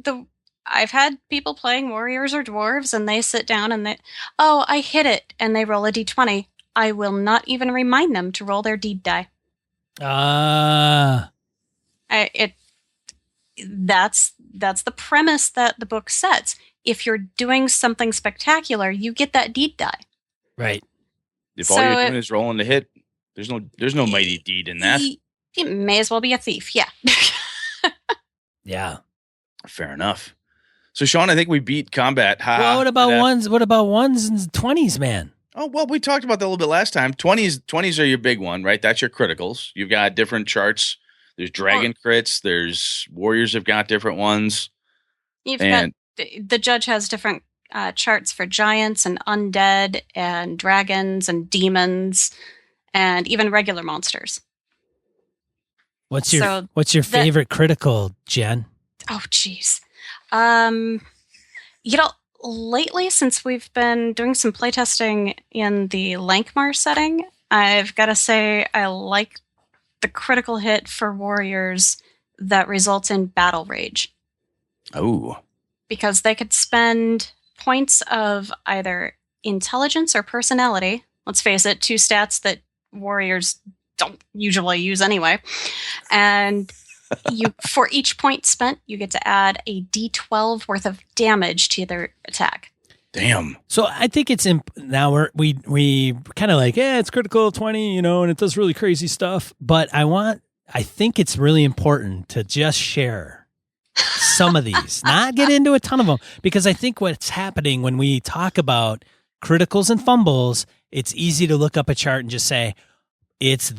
I've had people playing warriors or dwarves, and they sit down and I hit it, and they roll a d20. I will not even remind them to roll their deed die. That's the premise that the book sets. If you're doing something spectacular, you get that deed die. Right. If all you're doing is rolling the hit, there's no mighty deed in that. It may as well be a thief. Yeah. Yeah. Fair enough. So, Sean, I think we beat combat. Well, what about ones? What about ones and 20s, man? Oh, well, we talked about that a little bit last time. 20s are your big one, right? That's your criticals. You've got different charts. There's dragon crits. There's warriors have got different ones. The judge has different charts for giants and undead and dragons and demons and even regular monsters. What's your favorite critical, Jen? Oh, geez. Lately, since we've been doing some playtesting in the Lankmar setting, I've got to say I like the critical hit for warriors that results in battle rage. Oh. Because they could spend points of either intelligence or personality. Let's face it, 2 stats that warriors don't usually use anyway. And for each point spent, you get to add a d12 worth of damage to their attack. Damn. So I think it's now we kind of like, it's critical 20, and it does really crazy stuff. But I think it's really important to just share some of these, not get into a ton of them, because I think what's happening when we talk about criticals and fumbles, it's easy to look up a chart and just say, it's a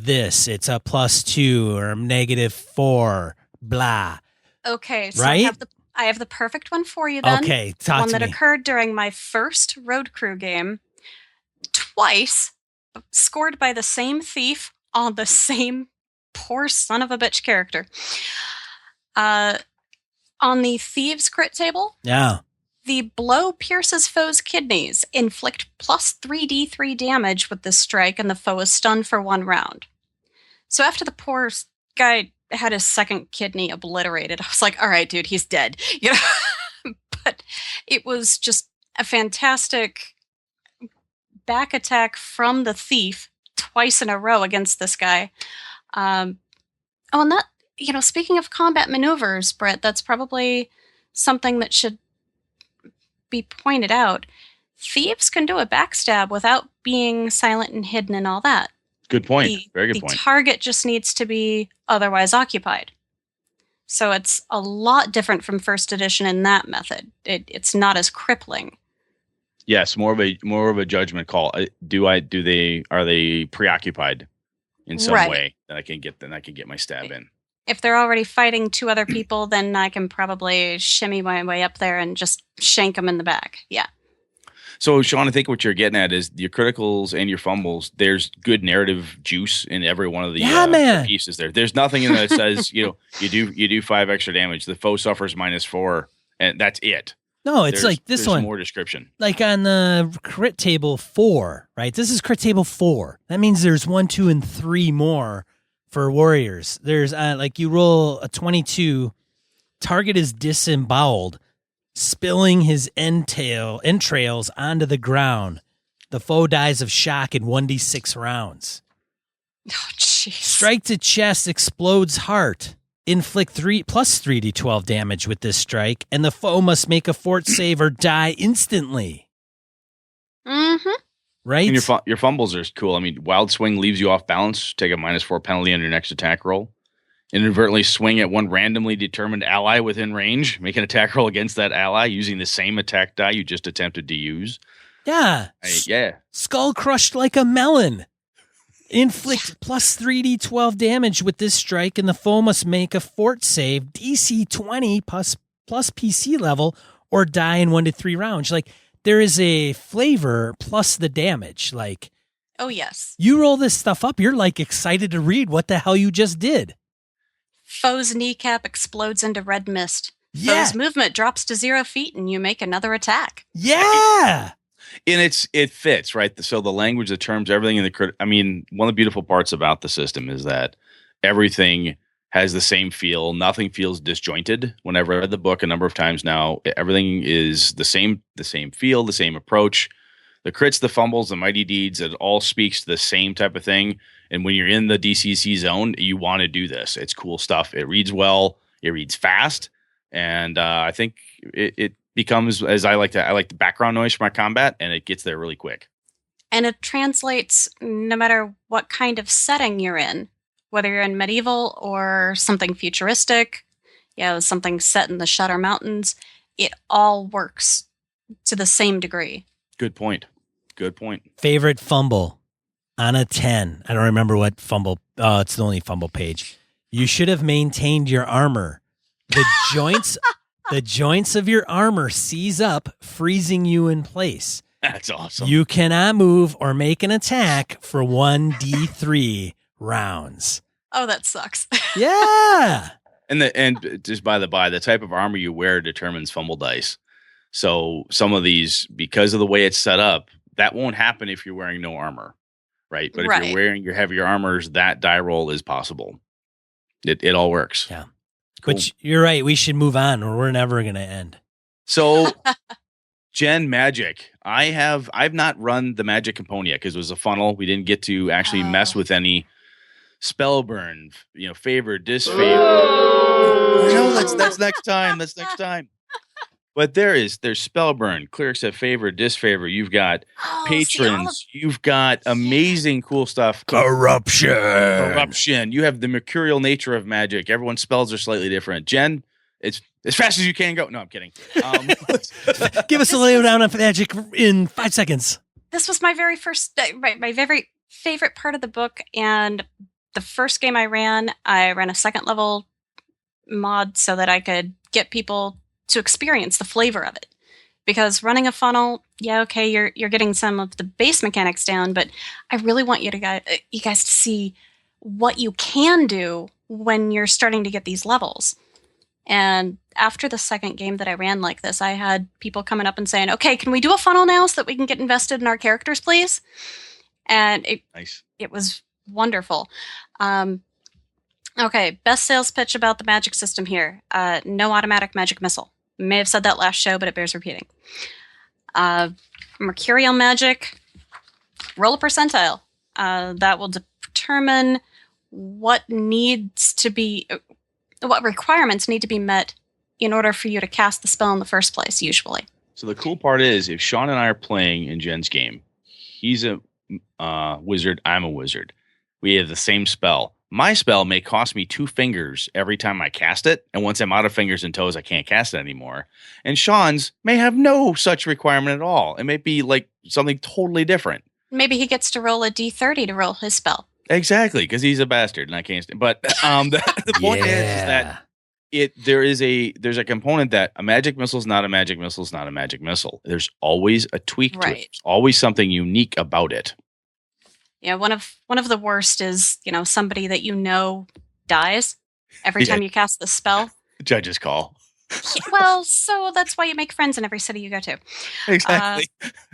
+2 or -4, blah. Okay, so right? I have the perfect one for you then. Okay, talk one to that me. Occurred during my first road crew game. Twice, scored by the same thief on the same poor son of a bitch character. On the thieves crit table, the blow pierces foe's kidneys. Inflict +3d3 damage with this strike, and the foe is stunned for 1 round. So after the poor guy had his second kidney obliterated, I was like, all right, dude, he's dead. But it was just a fantastic back attack from the thief twice in a row against this guy. And that, speaking of combat maneuvers, Britt, that's probably something that should be pointed out. Thieves can do a backstab without being silent and hidden and all that. Good point. Very good point. The target just needs to be otherwise occupied. So it's a lot different from first edition in that method. It's not as crippling. Yes, more of a judgment call. Are they preoccupied in some way? Then I can get my stab in. If they're already fighting two other people, then I can probably shimmy my way up there and just shank them in the back. Yeah. So, Sean, I think what you're getting at is your criticals and your fumbles. There's good narrative juice in every one of the pieces there. There's nothing in there that says, you do 5 extra damage. The foe suffers -4, and that's it. No, it's like this one. More description. Like on the crit table 4, right? This is crit table 4. That means there's 1, 2, and 3 more for warriors. There's like you roll a 22, target is disemboweled, spilling his entrails onto the ground. The foe dies of shock in 1d6 rounds. Oh, jeez. Strike to chest, explodes heart. Inflict 3 plus 3d12 damage with this strike, and the foe must make a fort save or die instantly. Mm-hmm. Right? And your fumbles are cool. I mean, wild swing leaves you off balance. Take a -4 penalty on your next attack roll. Inadvertently swing at one randomly determined ally within range. Make an attack roll against that ally using the same attack die you just attempted to use. Yeah. Skull crushed like a melon. Inflict plus 3d12 damage with this strike, and the foe must make a fort save, DC 20 plus PC level, or die in 1 to 3 rounds. Like, there is a flavor plus the damage. Like, oh, yes. You roll this stuff up, you're like excited to read what the hell you just did. Foe's kneecap explodes into red mist. Yeah. Foe's movement drops to 0 feet, and you make another attack. Yeah. And it fits, right? So the language, the terms, everything in the I mean, one of the beautiful parts about the system is that everything has the same feel. Nothing feels disjointed. Whenever I read the book a number of times now, everything is the same feel, the same approach. The crits, the fumbles, the mighty deeds, it all speaks to the same type of thing. And when you're in the DCC zone, you want to do this. It's cool stuff. It reads well. It reads fast. And I think it becomes, as I like the background noise for my combat, and it gets there really quick. And it translates no matter what kind of setting you're in, whether you're in medieval or something futuristic, something set in the Shadow Mountains, it all works to the same degree. Good point. Favorite fumble on a 10. I don't remember what fumble. Oh, it's the only fumble page. You should have maintained your armor. The joints of your armor seize up, freezing you in place. That's awesome. You cannot move or make an attack for 1d3 rounds. Oh, that sucks. Yeah. And just by the by, the type of armor you wear determines fumble dice. So some of these, because of the way it's set up, that won't happen if you're wearing no armor, right? But if you're wearing your heavier armors, that die roll is possible. It all works. Yeah. Cool. But you're right. We should move on, or we're never going to end. So, Jen, magic. I've not run the magic component yet because it was a funnel. We didn't get to actually mess with any spell burn, favor, disfavor. No, that's next time. That's next time. But there's spell burn, clerics have favor, disfavor. You've got patrons. You've got amazing, cool stuff. Corruption. You have the mercurial nature of magic. Everyone's spells are slightly different. Jen, it's as fast as you can go. No, I'm kidding. Give us a lowdown on magic in 5 seconds. This was my very first, my very favorite part of the book, and the first game I ran a second level mod so that I could get people to experience the flavor of it. Because running a funnel, you're getting some of the base mechanics down, but I really want you guys to see what you can do when you're starting to get these levels. And after the second game that I ran like this, I had people coming up and saying, okay, can we do a funnel now so that we can get invested in our characters, please? And it was wonderful. Okay, best sales pitch about the magic system here. No automatic magic missile. May have said that last show, but it bears repeating. Mercurial magic. roll a percentile. That will determine what requirements need to be met in order for you to cast the spell in the first place, usually. So the cool part is, if Sean and I are playing in Jen's game, he's a wizard, I'm a wizard. We have the same spell. My spell may cost me 2 fingers every time I cast it, and once I'm out of fingers and toes, I can't cast it anymore. And Sean's may have no such requirement at all. It may be like something totally different. Maybe he gets to roll a d30 to roll his spell. Exactly, because he's a bastard and I can't. But the point is that there's a component that a magic missile is not a magic missile is not a magic missile. There's always a tweak to it. There's always something unique about it. Yeah, one of the worst is, somebody that dies every time you cast the spell. Judge's call. Well, so that's why you make friends in every city you go to. Exactly.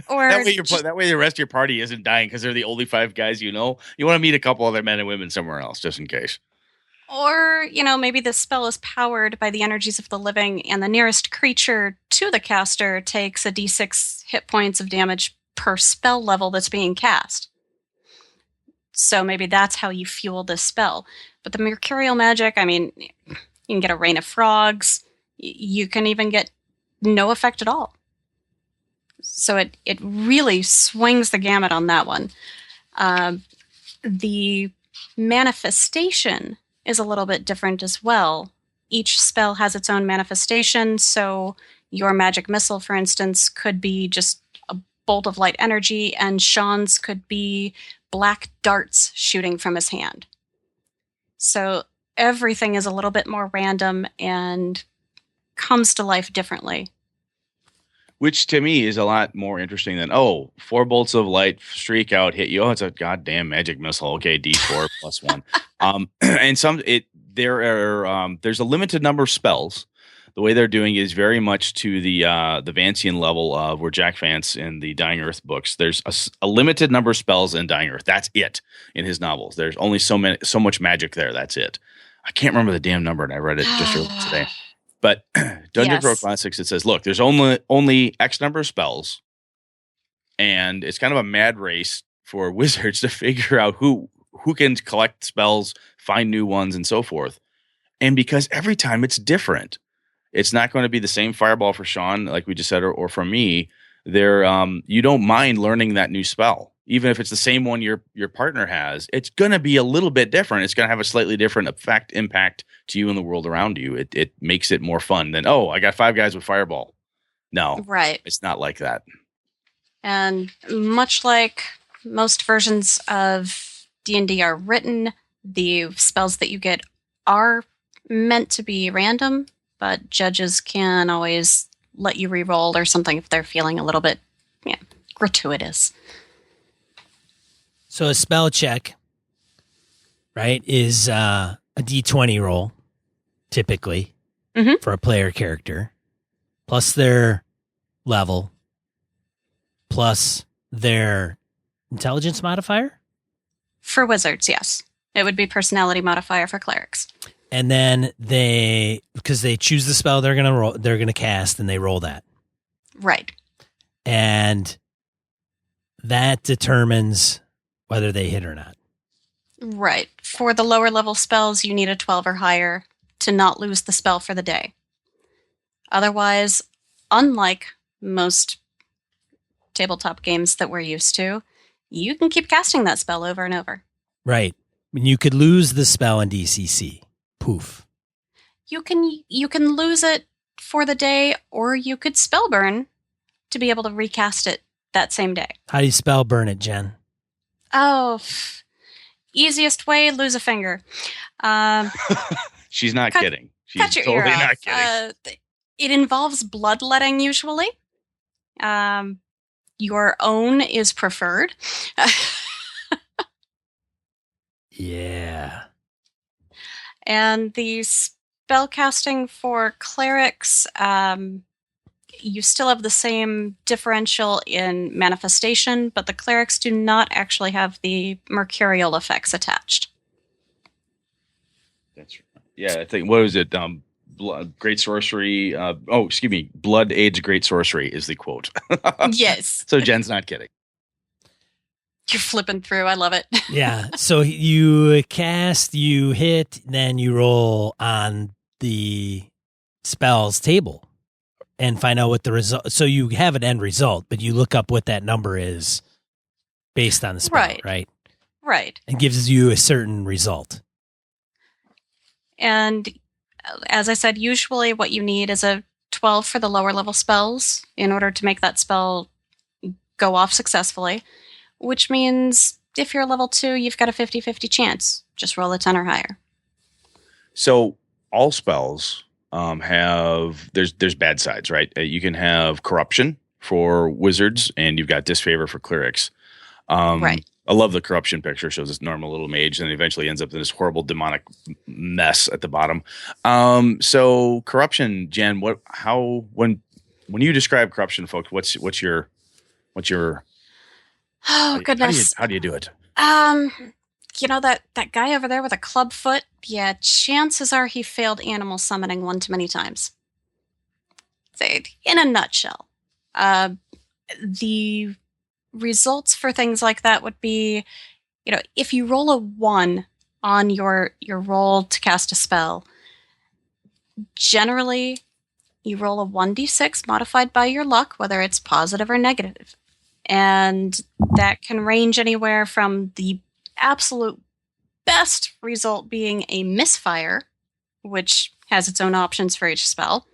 Or that way the rest of your party isn't dying because they're the only 5 guys you know. You want to meet a couple other men and women somewhere else, just in case. Or, maybe the spell is powered by the energies of the living, and the nearest creature to the caster takes a d6 hit points of damage per spell level that's being cast. So maybe that's how you fuel this spell. But the mercurial magic, you can get a rain of frogs. You can even get no effect at all. So it really swings the gamut on that one. The manifestation is a little bit different as well. Each spell has its own manifestation, so your magic missile, for instance, could be just a bolt of light energy, and Sean's could be black darts shooting from his hand. So everything is a little bit more random and comes to life differently. Which to me is a lot more interesting than 4 bolts of light streak out, hit you. Oh, it's a goddamn magic missile. Okay, D4 plus 1. And there's a limited number of spells. The way they're doing is very much to the Vancian level of where Jack Vance in the Dying Earth books. There's a limited number of spells in Dying Earth. That's it in his novels. There's only so much magic there. That's it. I can't remember the damn number, and I read it just earlier today. But Dungeon Crawl Classics, it says, look, there's only X number of spells, and it's kind of a mad race for wizards to figure out who can collect spells, find new ones, and so forth. And because every time it's different, it's not going to be the same fireball for Sean, like we just said, or for me. You don't mind learning that new spell. Even if it's the same one your partner has, it's going to be a little bit different. It's going to have a slightly different impact to you and the world around you. It makes it more fun than, I got 5 guys with fireball. No, right. It's not like that. And much like most versions of D&D are written, the spells that you get are meant to be random, but judges can always let you re-roll or something if they're feeling a little bit gratuitous. So a spell check, right, is a D20 roll, typically, for a player character, plus their level, plus their intelligence modifier? For wizards, yes. It would be personality modifier for clerics. And then because they choose the spell they're gonna cast, and they roll that. Right. And that determines whether they hit or not. Right. For the lower level spells, you need a 12 or higher to not lose the spell for the day. Otherwise, unlike most tabletop games that we're used to, you can keep casting that spell over and over. Right. And you could lose the spell in DCC. Poof. You can lose it for the day, or you could spell burn to be able to recast it that same day. How do you spell burn it, Jen? Oh, easiest way, lose a finger. She's not kidding. She's cut your totally ear not off. kidding. It involves bloodletting usually. Your own is preferred. Yeah. And the spellcasting for clerics, you still have the same differential in manifestation, but the clerics do not actually have the mercurial effects attached. That's right. Yeah, I think, what was it? Great sorcery. Blood aids great sorcery is the quote. Yes. So Jen's not kidding. You're flipping through. I love it. Yeah. So you cast, you hit, then you roll on the spells table and find out what the result. So you have an end result, but you look up what that number is based on the spell, right? Right. And gives you a certain result. And as I said, usually what you need is a 12 for the lower level spells in order to make that spell go off successfully, which means if you're level 2, you've got a 50-50 chance. Just roll a 10 or higher. So all spells have there's bad sides, right? You can have corruption for wizards, and you've got disfavor for clerics. Right. I love the corruption picture. Shows this normal little mage, and eventually ends up in this horrible demonic mess at the bottom. So corruption, Jen. When you describe corruption, folks, what's your Oh, goodness. How do you do it? That guy over there with a club foot, yeah, chances are he failed animal summoning one too many times. In a nutshell, the results for things like that would be, if you roll a 1 on your roll to cast a spell, generally you roll a 1d6 modified by your luck, whether it's positive or negative. And that can range anywhere from the absolute best result being a misfire, which has its own options for each spell,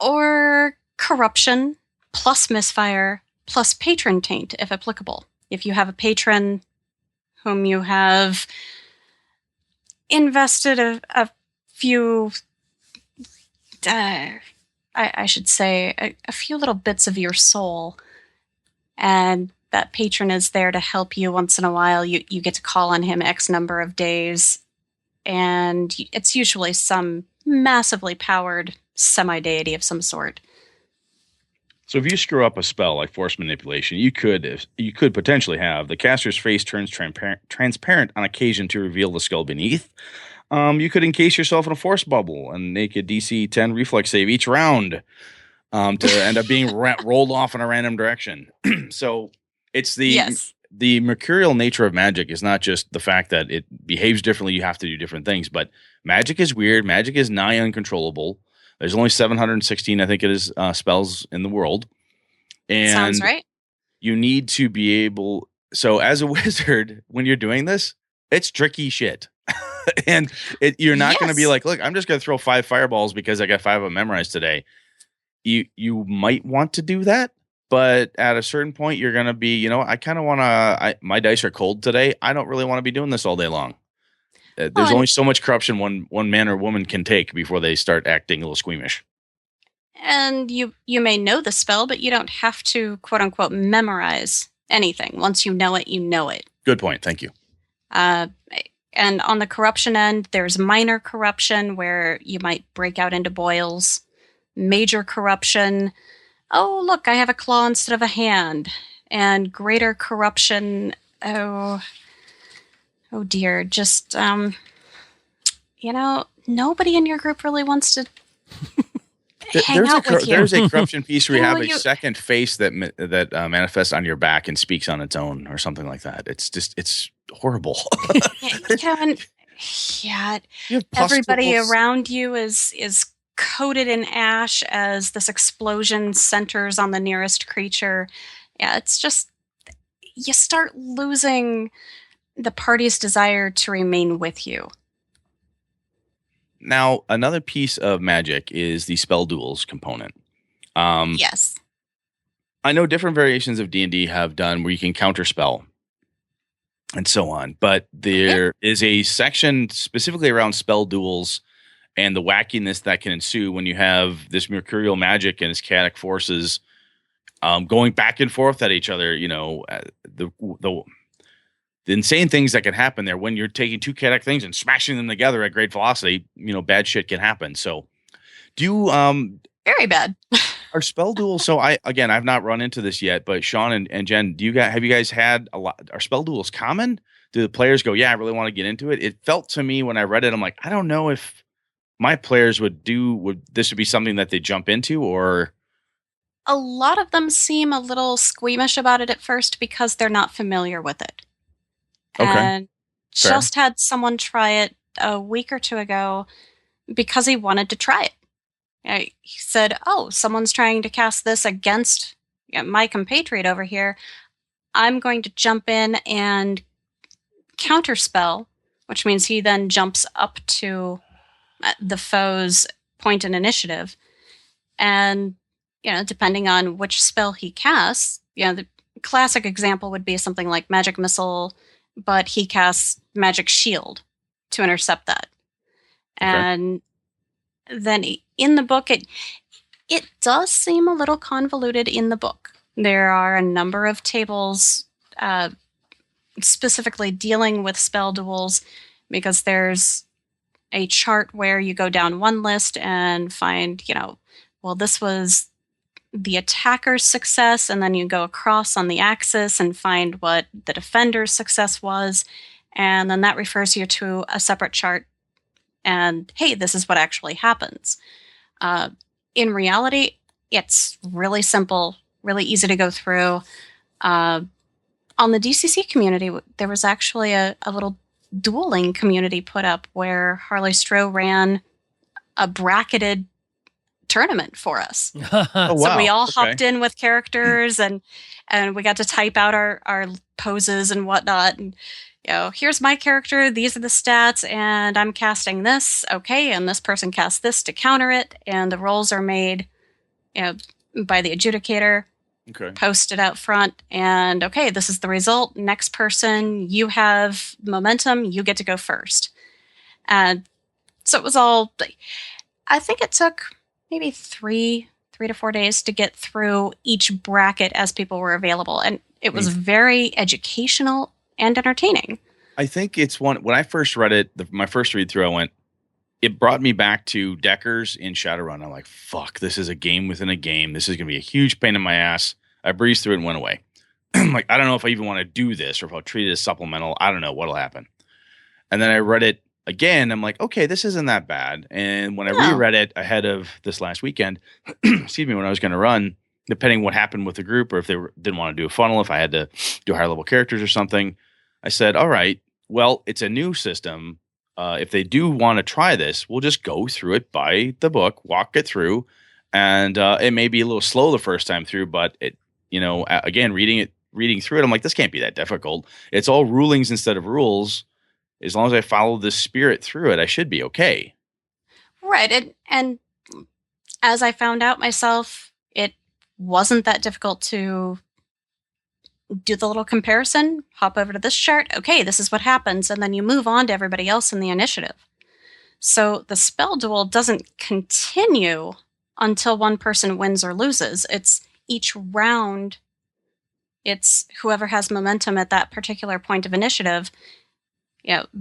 or corruption plus misfire plus patron taint, if applicable. If you have a patron whom you have invested a few, I should say, a few little bits of your soul, and that patron is there to help you once in a while. You get to call on him X number of days, and it's usually some massively powered semi-deity of some sort. So if you screw up a spell like force manipulation, you could potentially have the caster's face turns transparent on occasion to reveal the skull beneath. You could encase yourself in a force bubble and make a DC 10 reflex save each round to end up being rolled off in a random direction. So it's the mercurial nature of magic is not just the fact that it behaves differently. You have to do different things, but magic is weird. Magic is nigh uncontrollable. There's only 716, I think it is, spells in the world. And sounds right. You need to be able. So as a wizard, when you're doing this, it's tricky shit. And you're not going to be like, look, I'm just going to throw 5 fireballs because I got 5 of them memorized today. You might want to do that, but at a certain point, you're going to be, I kind of want to. My dice are cold today. I don't really want to be doing this all day long. There's only so much corruption one man or woman can take before they start acting a little squeamish. And you may know the spell, but you don't have to, quote unquote, memorize anything. Once you know it, you know it. Good point. Thank you. And on the corruption end, there's minor corruption where you might break out into boils. Major corruption, oh, look, I have a claw instead of a hand. And greater corruption, oh dear, just, nobody in your group really wants to hang out with you. There's a corruption piece where you have a second face that manifests on your back and speaks on its own or something like that. It's horrible. Everybody around you is coated in ash as this explosion centers on the nearest creature. Yeah, it's just, you start losing the party's desire to remain with you. Now, another piece of magic is the spell duels component. Yes. I know different variations of D&D have done where you can counter spell and so on, but there is a section specifically around spell duels and the wackiness that can ensue when you have this mercurial magic and its chaotic forces going back and forth at each other. The insane things that can happen there when you're taking 2 chaotic things and smashing them together at great velocity, bad shit can happen. So do you, very bad. Are spell duels? So I've not run into this yet, but Sean and Jen, have you guys had a lot? Are spell duels common? Do the players go, yeah, I really want to get into it? It felt to me when I read it, I'm like, I don't know if my players would this would be something that they jump into, or A lot of them seem a little squeamish about it at first because they're not familiar with it. Okay. And Fair. just had someone try it a week or two ago because he wanted to try it. He said, oh, someone's trying to cast this against my compatriot over here. I'm going to jump in and counterspell, which means he then jumps up to the foe's point in initiative. And, depending on which spell he casts, the classic example would be something like Magic Missile, but he casts Magic Shield to intercept that. Okay. And then in the book, it does seem a little convoluted in the book. There are a number of tables specifically dealing with spell duels, because there's a chart where you go down one list and find, well, this was the attacker's success, and then you go across on the axis and find what the defender's success was, and then that refers you to a separate chart, and hey, this is what actually happens. In reality, it's really simple, really easy to go through. On the DCC community, there was actually a little dueling community put up where Harley Stroh ran a bracketed tournament for us. Oh, wow. So we all Okay. hopped in with characters and we got to type out our poses and whatnot. And, here's my character. These are the stats, and I'm casting this. Okay. And this person casts this to counter it. And the rolls are made, by the adjudicator. Okay. Posted out front, and okay, this is the result. Next person, you have momentum, you get to go first. And so it was all, I think it took maybe three to 4 days to get through each bracket as people were available. And it was very educational and entertaining. I think it's when I first read it, my first read through, it brought me back to Deckers in Shadowrun. I'm like, fuck, this is a game within a game. This is going to be a huge pain in my ass. I breezed through it and went away. I'm like, I don't know if I even want to do this or if I'll treat it as supplemental. I don't know what'll happen. And then I read it again. I'm like, okay, this isn't that bad. And when I reread it ahead of this last weekend, excuse me, when I was going to run, depending what happened with the group or if they didn't want to do a funnel, if I had to do higher level characters or something, I said, all right, well, it's a new system. If they do want to try this, we'll just go through it by the book, walk it through, and it may be a little slow the first time through, but it, again, reading through it, I'm like, this can't be that difficult. It's all rulings instead of rules. As long as I follow the spirit through it, I should be okay. Right, and as I found out myself, it wasn't that difficult to do the little comparison, hop over to this chart, okay, this is what happens, and then you move on to everybody else in the initiative. So the spell duel doesn't continue until one person wins or loses. It's each round, it's whoever has momentum at that particular point of initiative,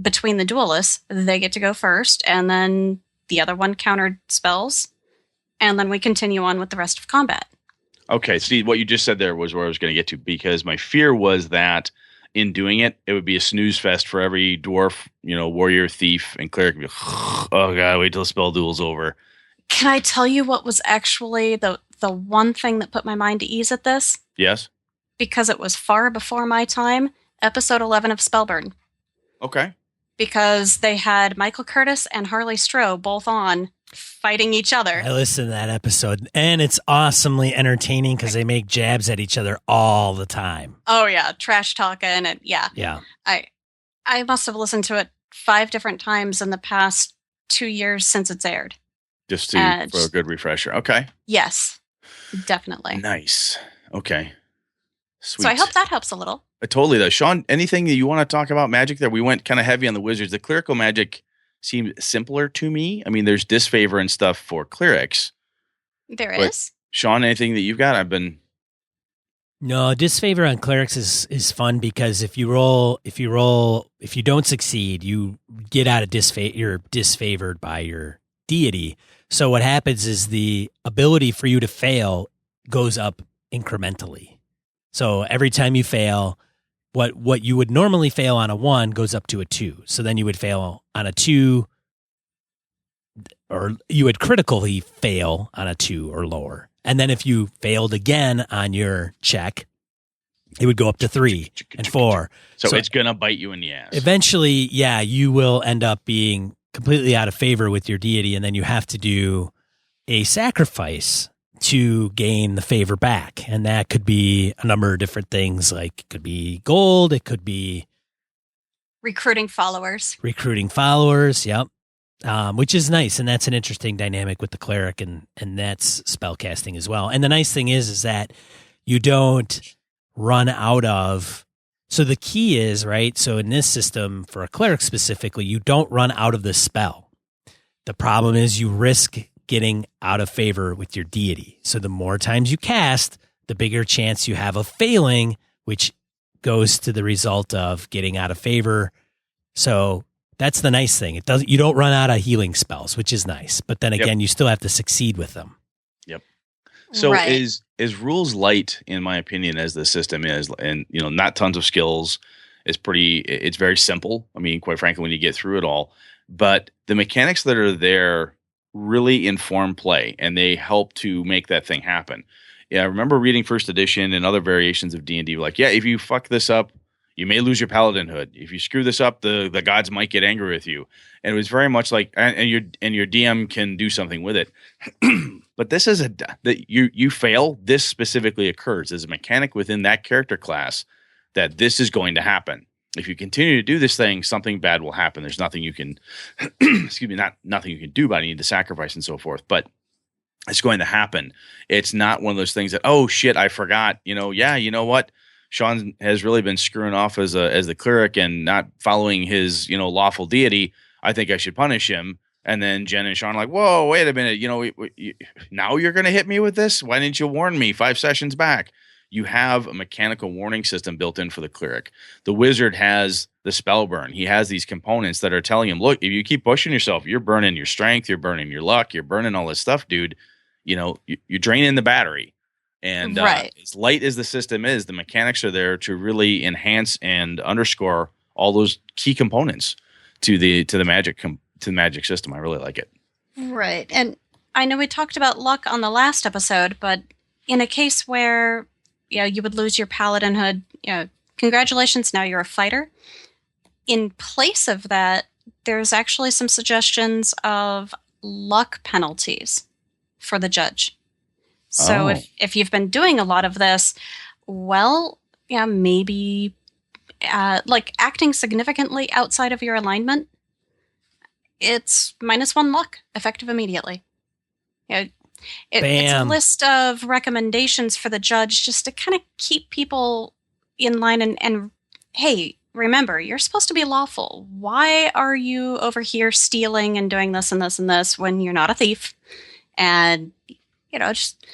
between the duelists, they get to go first, and then the other one countered spells, and then we continue on with the rest of combat. Okay, see, what you just said there was where I was going to get to, because my fear was that in doing it, it would be a snooze fest for every dwarf, warrior, thief, and cleric. Oh, God, wait till the spell duel's over. Can I tell you what was actually the one thing that put my mind at ease at this? Yes. Because it was far before my time, episode 11 of Spellburn. Okay. Because they had Michael Curtis and Harley Stroh both on fighting each other. I listened to that episode, and it's awesomely entertaining because they make jabs at each other all the time. Oh, yeah. Trash talking. And yeah. Yeah. I must have listened to it 5 different times in the past 2 years since it's aired. Just for a good refresher. Okay. Yes, definitely. Nice. Okay. Sweet. So I hope that helps a little. Totally, though. Sean, anything that you want to talk about magic there? We went kind of heavy on the wizards. The clerical magic seemed simpler to me. I mean, there's disfavor and stuff for clerics. There is. Sean, anything that you've got? No, disfavor on clerics is fun because if you don't succeed, you get out of you're disfavored by your deity. So what happens is the ability for you to fail goes up incrementally. So every time you fail, what you would normally fail on a 1 goes up to a 2. So then you would fail on a 2, or you would critically fail on a 2 or lower. And then if you failed again on your check, it would go up to 3 and 4. So it's going to bite you in the ass. Eventually, yeah, you will end up being completely out of favor with your deity, and then you have to do a sacrifice to gain the favor back. And that could be a number of different things, like it could be gold, it could be recruiting followers. Yep. Which is nice, and that's an interesting dynamic with the cleric, and that's spellcasting as well. And the nice thing is that you don't run out of. So the key is, right, so in this system, for a cleric specifically, you don't run out of the spell. The problem is you risk getting out of favor with your deity. So the more times you cast, the bigger chance you have of failing, which goes to the result of getting out of favor. So that's the nice thing. You don't run out of healing spells, which is nice. But then again, you still have to succeed with them. Yep. So is rules light, in my opinion, as the system is, and not tons of skills. It's very simple. I mean, quite frankly, when you get through it all, but the mechanics that are there really inform play, and they help to make that thing happen. Yeah, I remember reading first edition and other variations of D&D, like, yeah, if you fuck this up, you may lose your paladinhood. If you screw this up, the gods might get angry with you. And it was very much like, and your DM can do something with it. But this is that you fail. This specifically occurs. There's a mechanic within that character class that this is going to happen. If you continue to do this thing, something bad will happen. There's nothing you can, nothing you can do about it. You need to sacrifice and so forth. But it's going to happen. It's not one of those things that, oh shit, I forgot. You know what? Sean has really been screwing off as the cleric and not following his, lawful deity. I think I should punish him. And then Jen and Sean are like, whoa, wait a minute. Now you're going to hit me with this? Why didn't you warn me 5 sessions back? You have a mechanical warning system built in for the cleric. The wizard has the spell burn. He has these components that are telling him, look, if you keep pushing yourself, you're burning your strength, you're burning your luck, you're burning all this stuff, dude. You're draining the battery. And as light as the system is, the mechanics are there to really enhance and underscore all those key components to the magic system. I really like it. Right. And I know we talked about luck on the last episode, but in a case where you would lose your paladinhood, congratulations, now you're a fighter. In place of that, there's actually some suggestions of luck penalties for the judge. So if you've been doing a lot of this, maybe like acting significantly outside of your alignment, it's -1 luck, effective immediately. It's a list of recommendations for the judge just to kind of keep people in line and hey, remember, you're supposed to be lawful. Why are you over here stealing and doing this and this and this when you're not a thief? And, just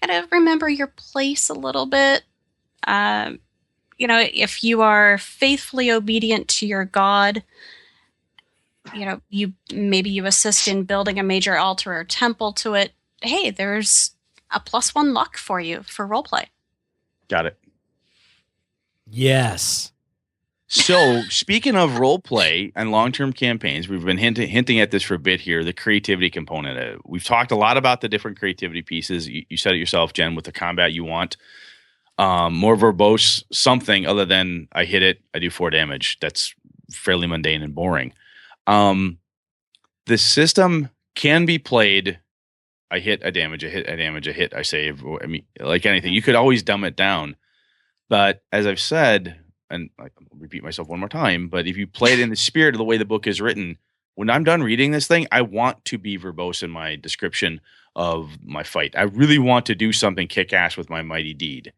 kind of remember your place a little bit. If you are faithfully obedient to your god, you assist in building a major altar or temple to it. Hey, there's a +1 luck for you for roleplay. Got it. Yes. So speaking of roleplay and long-term campaigns, we've been hinting at this for a bit here, the creativity component. We've talked a lot about the different creativity pieces. You said it yourself, Jen, with the combat you want. More verbose, something other than I hit it, I do 4 damage. That's fairly mundane and boring. The system can be played, I hit, I damage, I hit, I damage, I hit, I save. I mean, like anything. You could always dumb it down. But as I've said, and I'll repeat myself one more time, but if you play it in the spirit of the way the book is written, when I'm done reading this thing, I want to be verbose in my description of my fight. I really want to do something kick-ass with my mighty deed.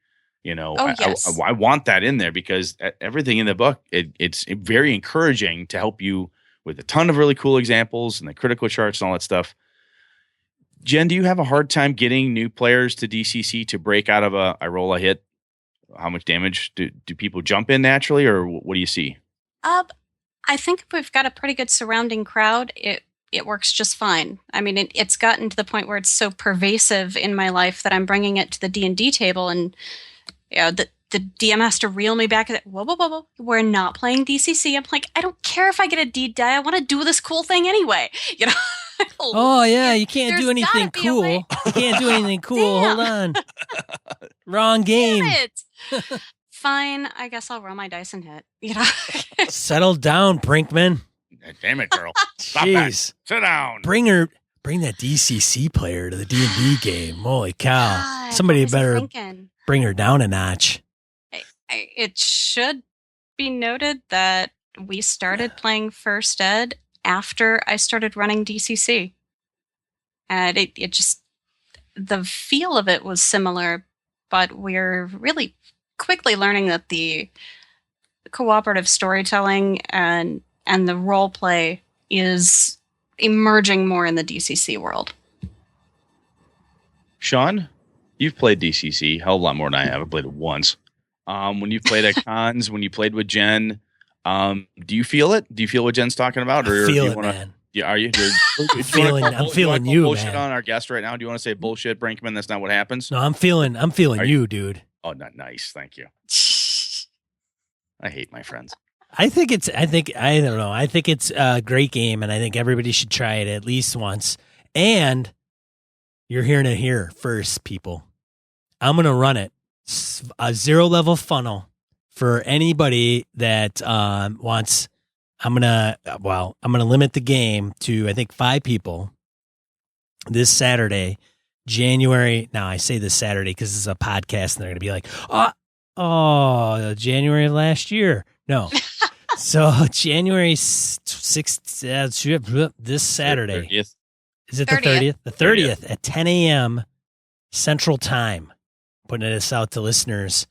I want that in there because everything in the book, it's very encouraging to help you with a ton of really cool examples and the critical charts and all that stuff. Jen, do you have a hard time getting new players to DCC to break out of I roll a hit? How much damage do people jump in naturally, or what do you see? I think if we've got a pretty good surrounding crowd, it works just fine. I mean, it's gotten to the point where it's so pervasive in my life that I'm bringing it to the D&D table, and the DM has to reel me back. Whoa, we're not playing DCC. I'm like, I don't care if I get a D die. I want to do this cool thing anyway. Oh yeah, you can't do There's anything gotta be a way. cool. You can't do anything cool. Damn. Hold on. Wrong game. Damn it. Fine, I guess I'll roll my dice and hit. You know. Settle down, Brinkman. Damn it, girl. Stop that. Jeez. Sit down. Bring that DCC player to the D&D game. Holy cow. God, Somebody what was I better thinking? bring her down a notch. It should be noted that we started playing First Ed after I started running DCC. And it just, the feel of it was similar, but we're really quickly learning that the cooperative storytelling and the role play is emerging more in the DCC world. Sean, you've played DCC a hell of a lot more than I have. I played it once. When you played at cons, when you played with Jen, do you feel it? Do you feel what Jen's talking about? I feel it, man. Yeah, are you? I'm feeling you, bullshit man. on our guest right now. Do you want to say bullshit, Brinkman? That's not what happens. No, I'm feeling you, dude. Oh, not nice. Thank you. I hate my friends. I don't know. I think it's a great game, and I think everybody should try it at least once. And you're hearing it here first, people. I'm going to run it. A 0 level funnel for anybody that wants. I'm going to limit the game to, I think, 5 people this Saturday, January. Now, I say this Saturday because this is a podcast, and they're going to be like, January of last year. No. So January 6th, this Saturday. 30th. Is it the 30th? The 30th at 10 a.m. Central Time. Putting this out to listeners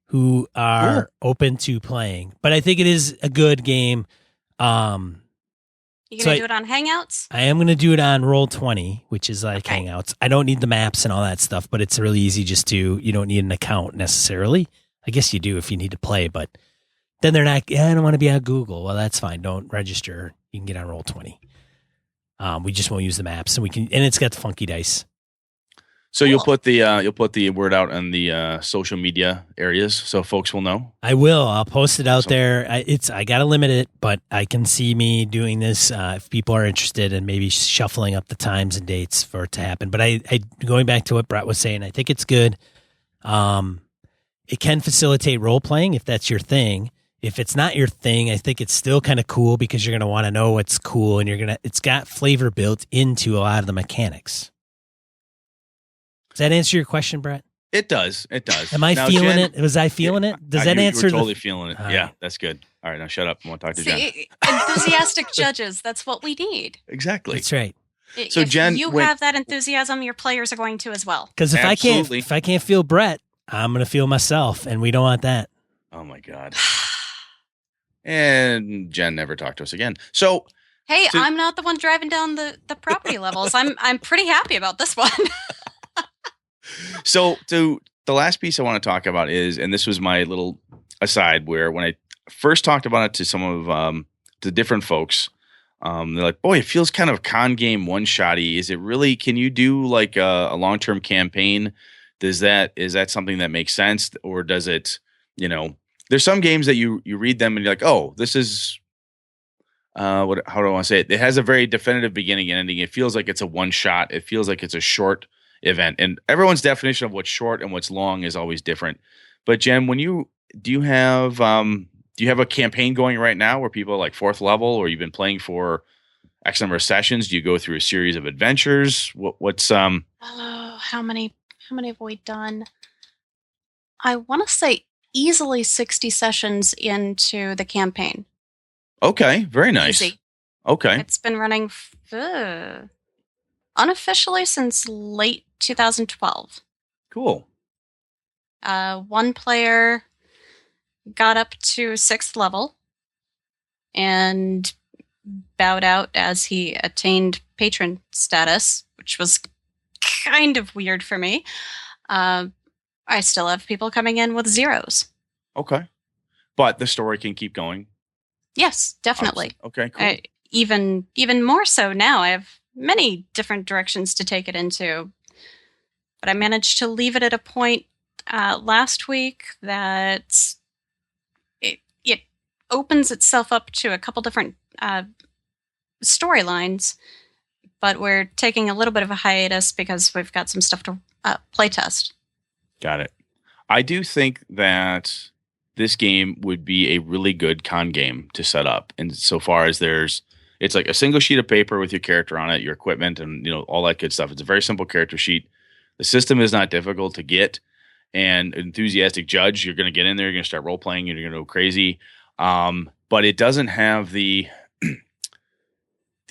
who are open to playing. But I think it is a good game. You going to do it on Hangouts? I am going to do it on Roll20, which is like Hangouts. I don't need the maps and all that stuff, but it's really easy you don't need an account necessarily. I guess you do if you need to play, but then they're not, I don't want to be on Google. Well, that's fine. Don't register. You can get on Roll20. We just won't use the maps, and it's got the funky dice. So you'll put the word out on the social media areas so folks will know. I will. I'll post it out there. I got to limit it, but I can see me doing this if people are interested, and maybe shuffling up the times and dates for it to happen. But I going back to what Brett was saying, I think it's good. It can facilitate role playing if that's your thing. If it's not your thing, I think it's still kind of cool because you're going to want to know what's cool, and it's got flavor built into a lot of the mechanics. Does that answer your question, Brett? It does. It does. Am I feeling it? Was I feeling it? Does that answer? You're totally feeling it. Yeah, that's good. All right, now shut up. I want to talk to Jen. Enthusiastic judges. That's what we need. Exactly. That's right. So if Jen, you have that enthusiasm, your players are going to as well. Because if I can't feel Brett, I'm going to feel myself, and we don't want that. Oh my God. And Jen never talked to us again. So hey, I'm not the one driving down the property levels. I'm pretty happy about this one. So the last piece I want to talk about is, and this was my little aside where when I first talked about it to some of the different folks, they're like, boy, it feels kind of con game one-shotty. Is it really, can you do like a long-term campaign? Is that something that makes sense? Or does it, there's some games that you read them and you're like, oh, this is, how do I want to say it? It has a very definitive beginning and ending. It feels like it's a one-shot. It feels like it's a short event, and everyone's definition of what's short and what's long is always different. But Jen, do you have a campaign going right now where people are like 4th level, or you've been playing for X number of sessions? Do you go through a series of adventures? What's Oh, how many have we done? I want to say easily 60 sessions into the campaign. Okay, very nice. Easy. Okay, it's been running unofficially since late 2012. Cool. One player got up to 6th level and bowed out as he attained patron status, which was kind of weird for me. I still have people coming in with 0s. Okay. But the story can keep going. Yes, definitely. Okay, cool. Even more so now. I have many different directions to take it into. But I managed to leave it at a point last week that it opens itself up to a couple different storylines, but we're taking a little bit of a hiatus because we've got some stuff to play test. Got it. I do think that this game would be a really good con game to set up. And so far as it's like a single sheet of paper with your character on it, your equipment, and all that good stuff. It's a very simple character sheet. The system is not difficult to get. And enthusiastic judge, you're going to get in there, you're going to start role playing, and you're going to go crazy. But it doesn't have the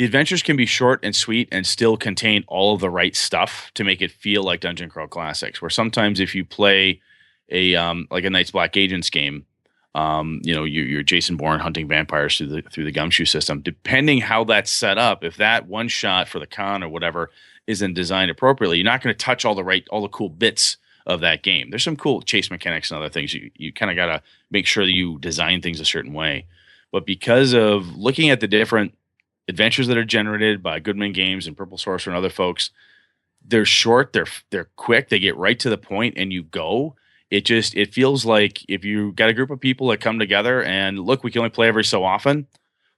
adventures can be short and sweet and still contain all of the right stuff to make it feel like Dungeon Crawl Classics. Where sometimes if you play a Night's Black Agents game, you're Jason Bourne hunting vampires through the gumshoe system. Depending how that's set up, if that one shot for the con or whatever isn't designed appropriately, you're not going to touch all the cool bits of that game. There's some cool chase mechanics and other things. You kind of got to make sure that you design things a certain way. But because of looking at the different adventures that are generated by Goodman Games and Purple Sorcerer and other folks, they're short, they're quick, they get right to the point, and you go. It feels like if you got a group of people that come together and look, we can only play every so often.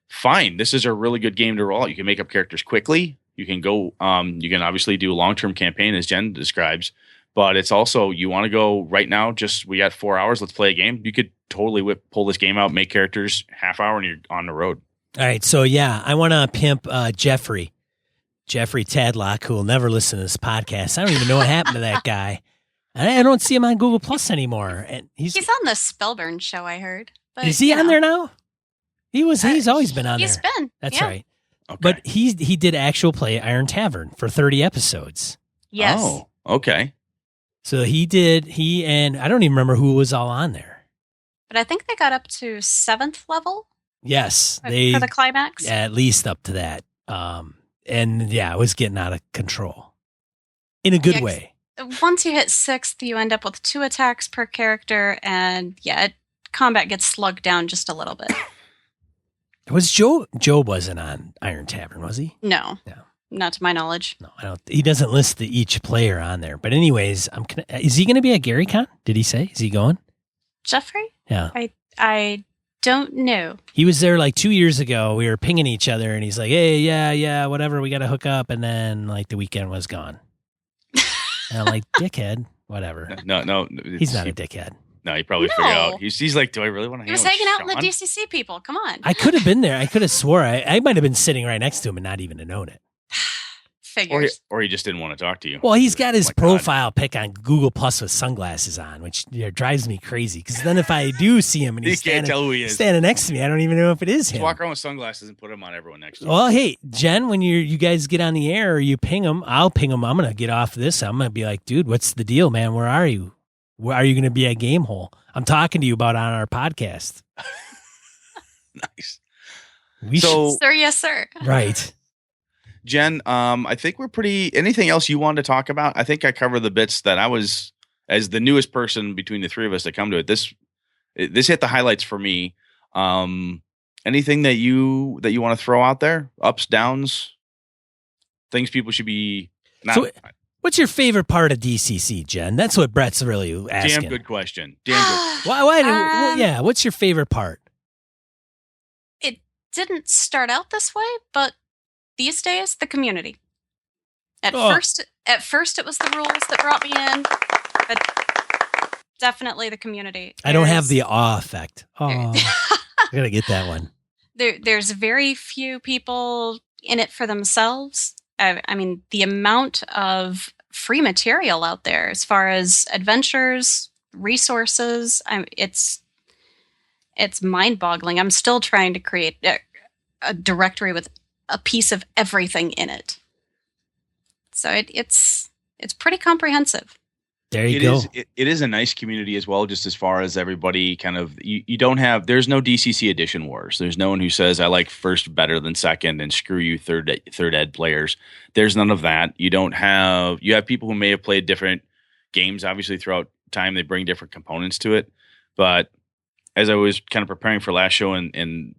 Fine, this is a really good game to roll out. You can make up characters quickly. You can go. You can obviously do a long-term campaign, as Jen describes. But it's also, you want to go right now, we got 4 hours, let's play a game. You could totally pull this game out, make characters, half hour, and you're on the road. All right, so I want to pimp Jeffrey Tadlock, who will never listen to this podcast. I don't even know what happened to that guy. I don't see him on Google Plus anymore. And he's on the Spellburn show, I heard. But, is he on there now? He's always been on there. He's been. That's yeah. right. Okay. But he did actual play Iron Tavern for 30 episodes. Yes. Oh, okay. So and I don't even remember who was all on there. But I think they got up to 7th level. Yes. For the climax. At least up to that. It was getting out of control. In a good way. Once you hit 6th, you end up with 2 attacks per character, and combat gets slugged down just a little bit. Was Joe wasn't on Iron Tavern, was he? No. Not to my knowledge. No, I don't. He doesn't list each player on there. But anyways, is he going to be at GaryCon? Did he say? Is he going? Jeffrey? Yeah. I don't know. He was there like 2 years ago. We were pinging each other, and he's like, "Hey, yeah, whatever. We got to hook up." And then the weekend was gone. And I'm like, "Dickhead, whatever." No, he's not a dickhead. No, he probably figured out. He's like, "Do I really want to hang out?" He was hanging out with the DCC people. Come on. I could have been there. I could have swore I might have been sitting right next to him and not even have known it. Figures. Or he just didn't want to talk to you. Well, he's got his profile pic on Google Plus with sunglasses on, which drives me crazy. Because then if I do see him and he's standing next to me, I don't even know if it is him. Just walk around with sunglasses and put them on everyone next to you. Well, hey, Jen, when you guys get on the air or you ping him, I'll ping him. I'm going to get off this. I'm going to be like, dude, what's the deal, man? Where are you? Where are you going to be at Gamehole? I'm talking to you about on our podcast. Nice. Sir, yes, sir. Right. Jen, I think we're anything else you wanted to talk about? I think I covered the bits that I was, as the newest person between the three of us to come to it. This hit the highlights for me. Anything that you want to throw out there? Ups, downs, things people should be. So, what's your favorite part of DCC, Jen? That's what Brett's really asking. Damn good question. Damn good. Why? What's your favorite part? It didn't start out this way, but these days, the community. At first, it was the rules that brought me in, but definitely the community. I don't have the awe effect. Oh, I gotta get that one. There's very few people in it for themselves. I mean, the amount of free material out there, as far as adventures, resources, it's mind-boggling. I'm still trying to create a directory with a piece of everything in it. So it's pretty comprehensive. There you go. It is a nice community as well, just as far as everybody kind of, you don't have, there's no DCC edition wars. There's no one who says, I like first better than second and screw you third ed players. There's none of that. You have people who may have played different games, obviously throughout time, they bring different components to it. But as I was kind of preparing for last show and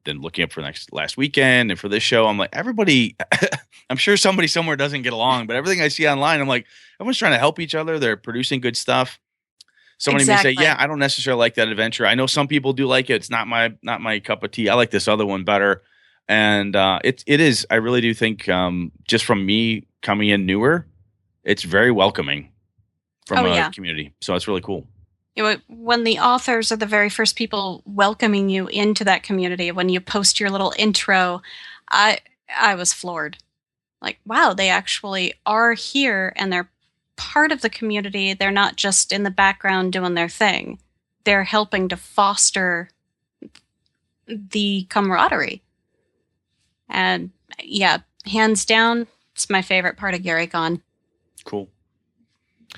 then looking up for last weekend and for this show, I'm like, everybody, I'm sure somebody somewhere doesn't get along, but everything I see online, I'm like, everyone's trying to help each other. They're producing good stuff. Somebody may say, yeah, I don't necessarily like that adventure. I know some people do like it. It's not my cup of tea. I like this other one better. And it is. I really do think just from me coming in newer, it's very welcoming from a community. So it's really cool. When the authors are the very first people welcoming you into that community, when you post your little intro, I was floored. Like, wow, they actually are here and they're part of the community. They're not just in the background doing their thing. They're helping to foster the camaraderie. And yeah, hands down, it's my favorite part of GaryCon. Cool.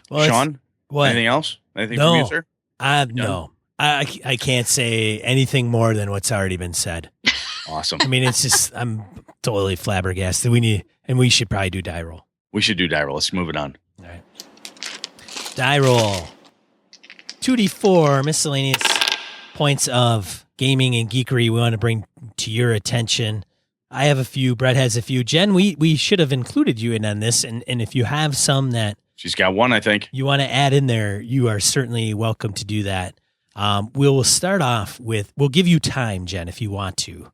Well, Sean, what? Anything else? Anything from you, sir? No. I can't say anything more than what's already been said. Awesome. I mean, it's just, I'm totally flabbergasted. We should probably do die roll. We should do die roll. Let's move it on. All right. Die roll. 2d4 miscellaneous points of gaming and geekery we want to bring to your attention. I have a few. Brett has a few. Jen, we should have included you in on this. And if you have some that she's got one, I think, you want to add in there, you are certainly welcome to do that. We'll start off with, we'll give you time, Jen, if you want to.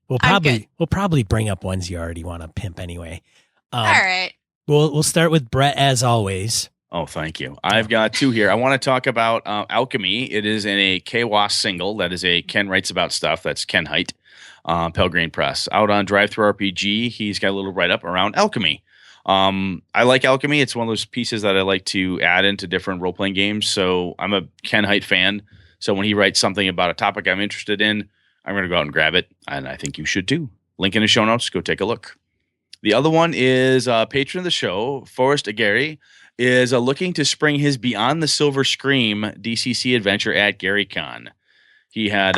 We'll probably bring up ones you already want to pimp anyway. All right. We'll start with Brett as always. Oh, thank you. I've got two here. I want to talk about Alchemy. It is in a KWAS single. That is a Ken Writes About Stuff. That's Ken Height, Pelgrane Press. Out on Drive-Thru RPG, he's got a little write-up around Alchemy. I like Alchemy. It's one of those pieces that I like to add into different role-playing games. So I'm a Ken Height fan. So when he writes something about a topic I'm interested in, I'm going to go out and grab it. And I think you should too. Link in the show notes. Go take a look. The other one is patron of the show, Forrest Agary, is looking to spring his Beyond the Silver Scream DCC adventure at GaryCon. He had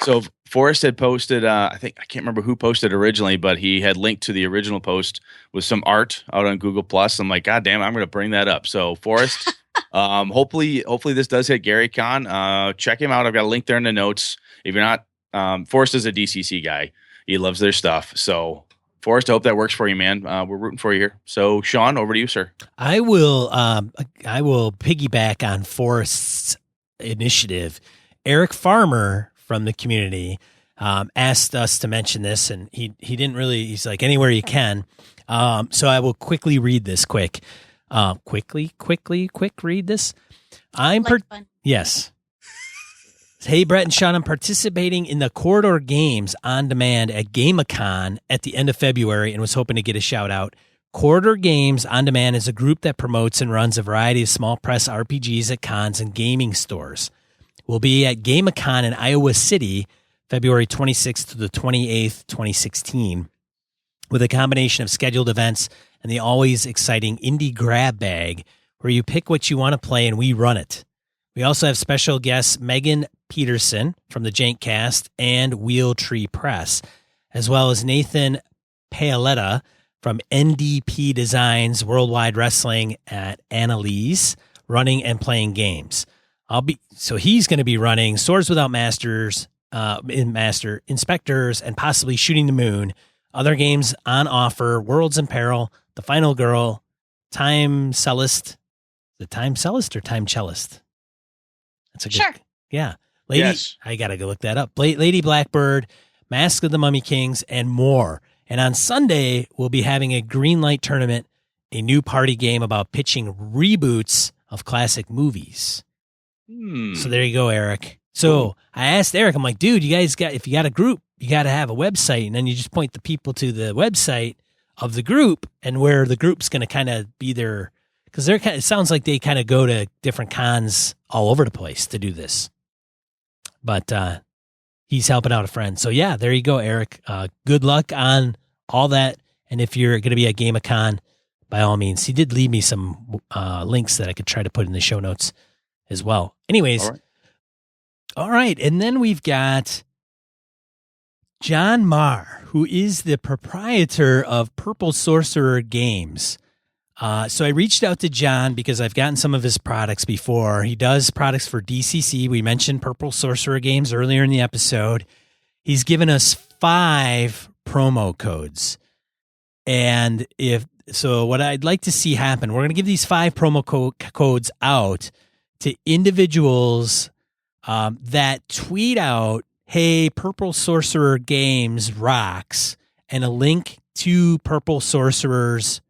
so Forrest had posted, I can't remember who posted originally, but he had linked to the original post with some art out on Google Plus. I'm like, God damn, I'm going to bring that up. So Forrest, hopefully this does hit GaryCon. Check him out. I've got a link there in the notes. If you're not, Forrest is a DCC guy. He loves their stuff. So Forrest, I hope that works for you, man. We're rooting for you here. So Sean, over to you, sir. I will piggyback on Forrest's initiative. Eric Farmer from the community asked us to mention this, and he didn't really. He's like, anywhere you can. So I will quickly read this. Quick read this. Yes. Hey, Brett and Sean, I'm participating in the Corridor Games on demand at GameCon at the end of February and was hoping to get a shout out. Corridor Games on Demand is a group that promotes and runs a variety of small press RPGs at cons and gaming stores. We'll be at GameCon in Iowa City, February 26th to the 28th, 2016, with a combination of scheduled events and the always exciting Indie Grab Bag, where you pick what you want to play and we run it. We also have special guests Megan Peterson from the Jankcast and Wheel Tree Press, as well as Nathan Paoletta from NDP Designs Worldwide Wrestling at Annalise, running and playing games. He's going to be running Swords Without Masters, Inspectors, and possibly Shooting the Moon. Other games on offer: Worlds in Peril, The Final Girl, Time Cellist. The Time Cellist or Time Cellist? That's a good. Sure. Yeah. Lady, yes. I got to go look that up. Lady Blackbird, Mask of the Mummy Kings, and more. And on Sunday, we'll be having a Greenlight tournament, a new party game about pitching reboots of classic movies. So there you go, Eric. So cool. I asked Eric, I'm like, dude, if you got a group, you got to have a website. And then you just point the people to the website of the group and where the group's going to kind of be there. Because it sounds like they kind of go to different cons all over the place to do this. But he's helping out a friend. So, yeah, there you go, Eric. Good luck on all that. And if you're going to be at GameCon, by all means, he did leave me some links that I could try to put in the show notes as well. Anyways, all right. And then we've got John Marr, who is the proprietor of Purple Sorcerer Games. So I reached out to John because I've gotten some of his products before. He does products for DCC. We mentioned Purple Sorcerer Games earlier in the episode. He's given us 5 promo codes. And what I'd like to see happen, we're going to give these 5 promo codes out to individuals that tweet out hey, Purple Sorcerer Games rocks, and a link to Purple Sorcerer's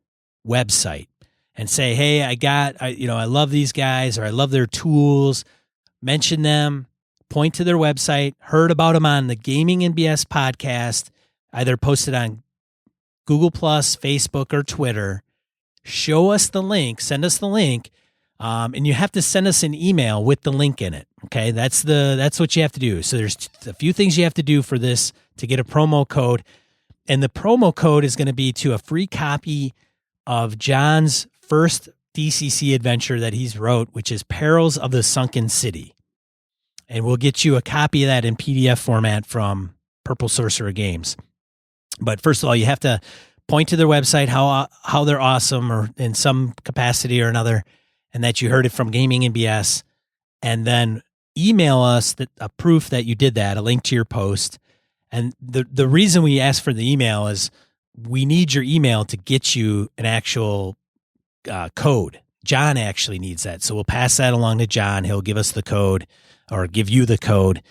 website, and say, hey, I love these guys, or I love their tools. Mention them, point to their website, heard about them on the Gaming and BS podcast, either posted on Google Plus, Facebook, or Twitter. Show us the link, send us the link, and you have to send us an email with the link in it. Okay, that's what you have to do. So there's a few things you have to do for this to get a promo code, and the promo code is going to be to a free copy of John's first DCC adventure that he's wrote, which is Perils of the Sunken City. And we'll get you a copy of that in PDF format from Purple Sorcerer Games. But first of all, you have to point to their website, how they're awesome, or in some capacity or another, and that you heard it from Gaming and BS. And then email us a proof that you did that, a link to your post. And the reason we ask for the email is we need your email to get you an actual code. John actually needs that. So we'll pass that along to John. He'll give us the code, or give you the code.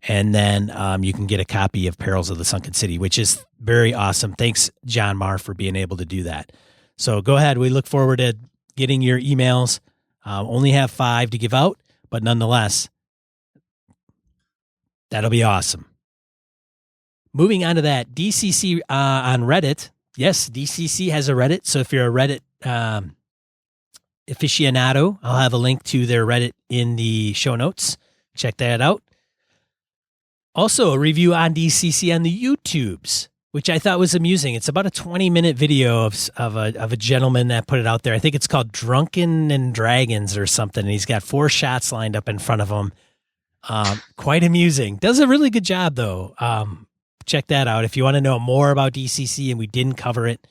And then you can get a copy of Perils of the Sunken City, which is very awesome. Thanks, John Marr, for being able to do that. So go ahead. We look forward to getting your emails. Only have 5 to give out, but nonetheless, that'll be awesome. Moving on to that, DCC on Reddit. Yes, DCC has a Reddit. So if you're a Reddit aficionado, I'll have a link to their Reddit in the show notes. Check that out. Also, a review on DCC on the YouTubes, which I thought was amusing. It's about a 20-minute video of a gentleman that put it out there. I think it's called Drunken and Dragons or something. And he's got 4 shots lined up in front of him. Quite amusing. Does a really good job, though. Check that out if you want to know more about DCC and we didn't cover it.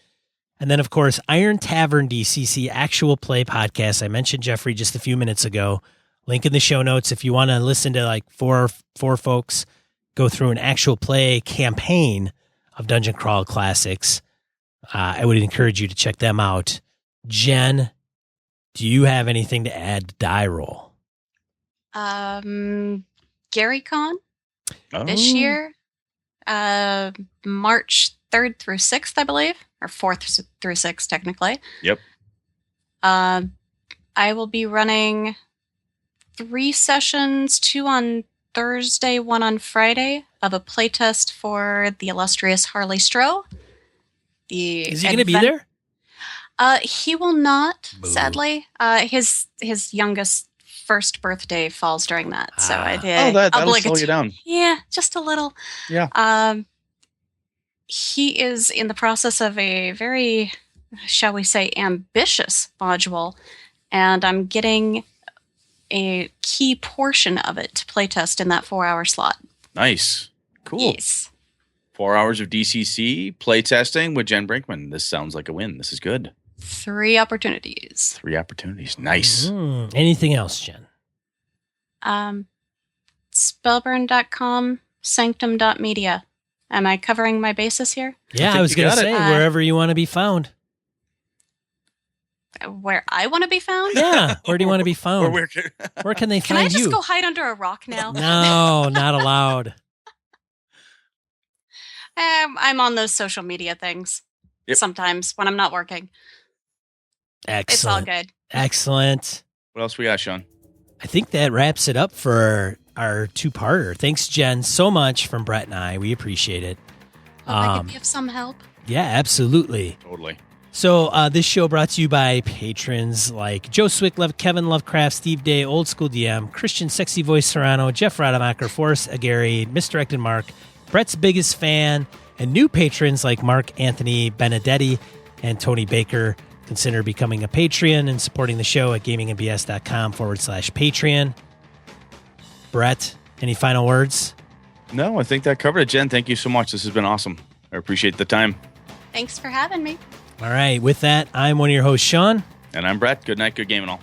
And then, of course, Iron Tavern DCC Actual Play Podcast. I mentioned Jeffrey just a few minutes ago. Link in the show notes if you want to listen to like four folks go through an actual play campaign of Dungeon Crawl Classics. I would encourage you to check them out. Jen, do you have anything to add to Die Roll? GaryCon this year, March 3rd through 6th, I believe, or 4th through 6th, technically. Yep. I will be running 3 sessions, 2 on Thursday, 1 on Friday, of a playtest for the illustrious Harley Stroh. Is he going to be there? He will not, Boo. Sadly. His youngest first birthday falls during that, so I did. That'll slow you down. Yeah, just a little. Yeah. He is in the process of a very, shall we say, ambitious module, and I'm getting a key portion of it to playtest in that 4-hour slot. Nice. Cool. Yes. 4 hours of DCC playtesting with Jen Brinkman. This sounds like a win. This is good. 3 opportunities. 3 opportunities. Nice. Anything else, Jen? Spellburn.com, sanctum.media. Am I covering my bases here? Yeah, I was going to say, wherever you want to be found. Where I want to be found? Yeah, where do you want to be found? Where can they Can find I just you? go hide under a rock now? No, not allowed. I'm on those social media things sometimes when I'm not working. Excellent. It's all good. Excellent. What else we got, Sean? I think that wraps it up for our 2-parter. Thanks, Jen, so much from Brett and I. We appreciate it. Hope I could be of some help. Yeah, absolutely. Totally. So this show brought to you by patrons like Joe Swick, Kevin Lovecraft, Steve Day, Old School DM, Christian Sexy Voice Serrano, Jeff Rademacher, Forrest Aguirre, Misdirected Mark, Brett's biggest fan, and new patrons like Mark Anthony Benedetti and Tony Baker. Consider becoming a Patreon and supporting the show at gamingandbs.com/Patreon. Brett, any final words? No, I think that covered it. Jen, thank you so much. This has been awesome. I appreciate the time. Thanks for having me. All right. With that, I'm one of your hosts, Sean. And I'm Brett. Good night. Good game and all.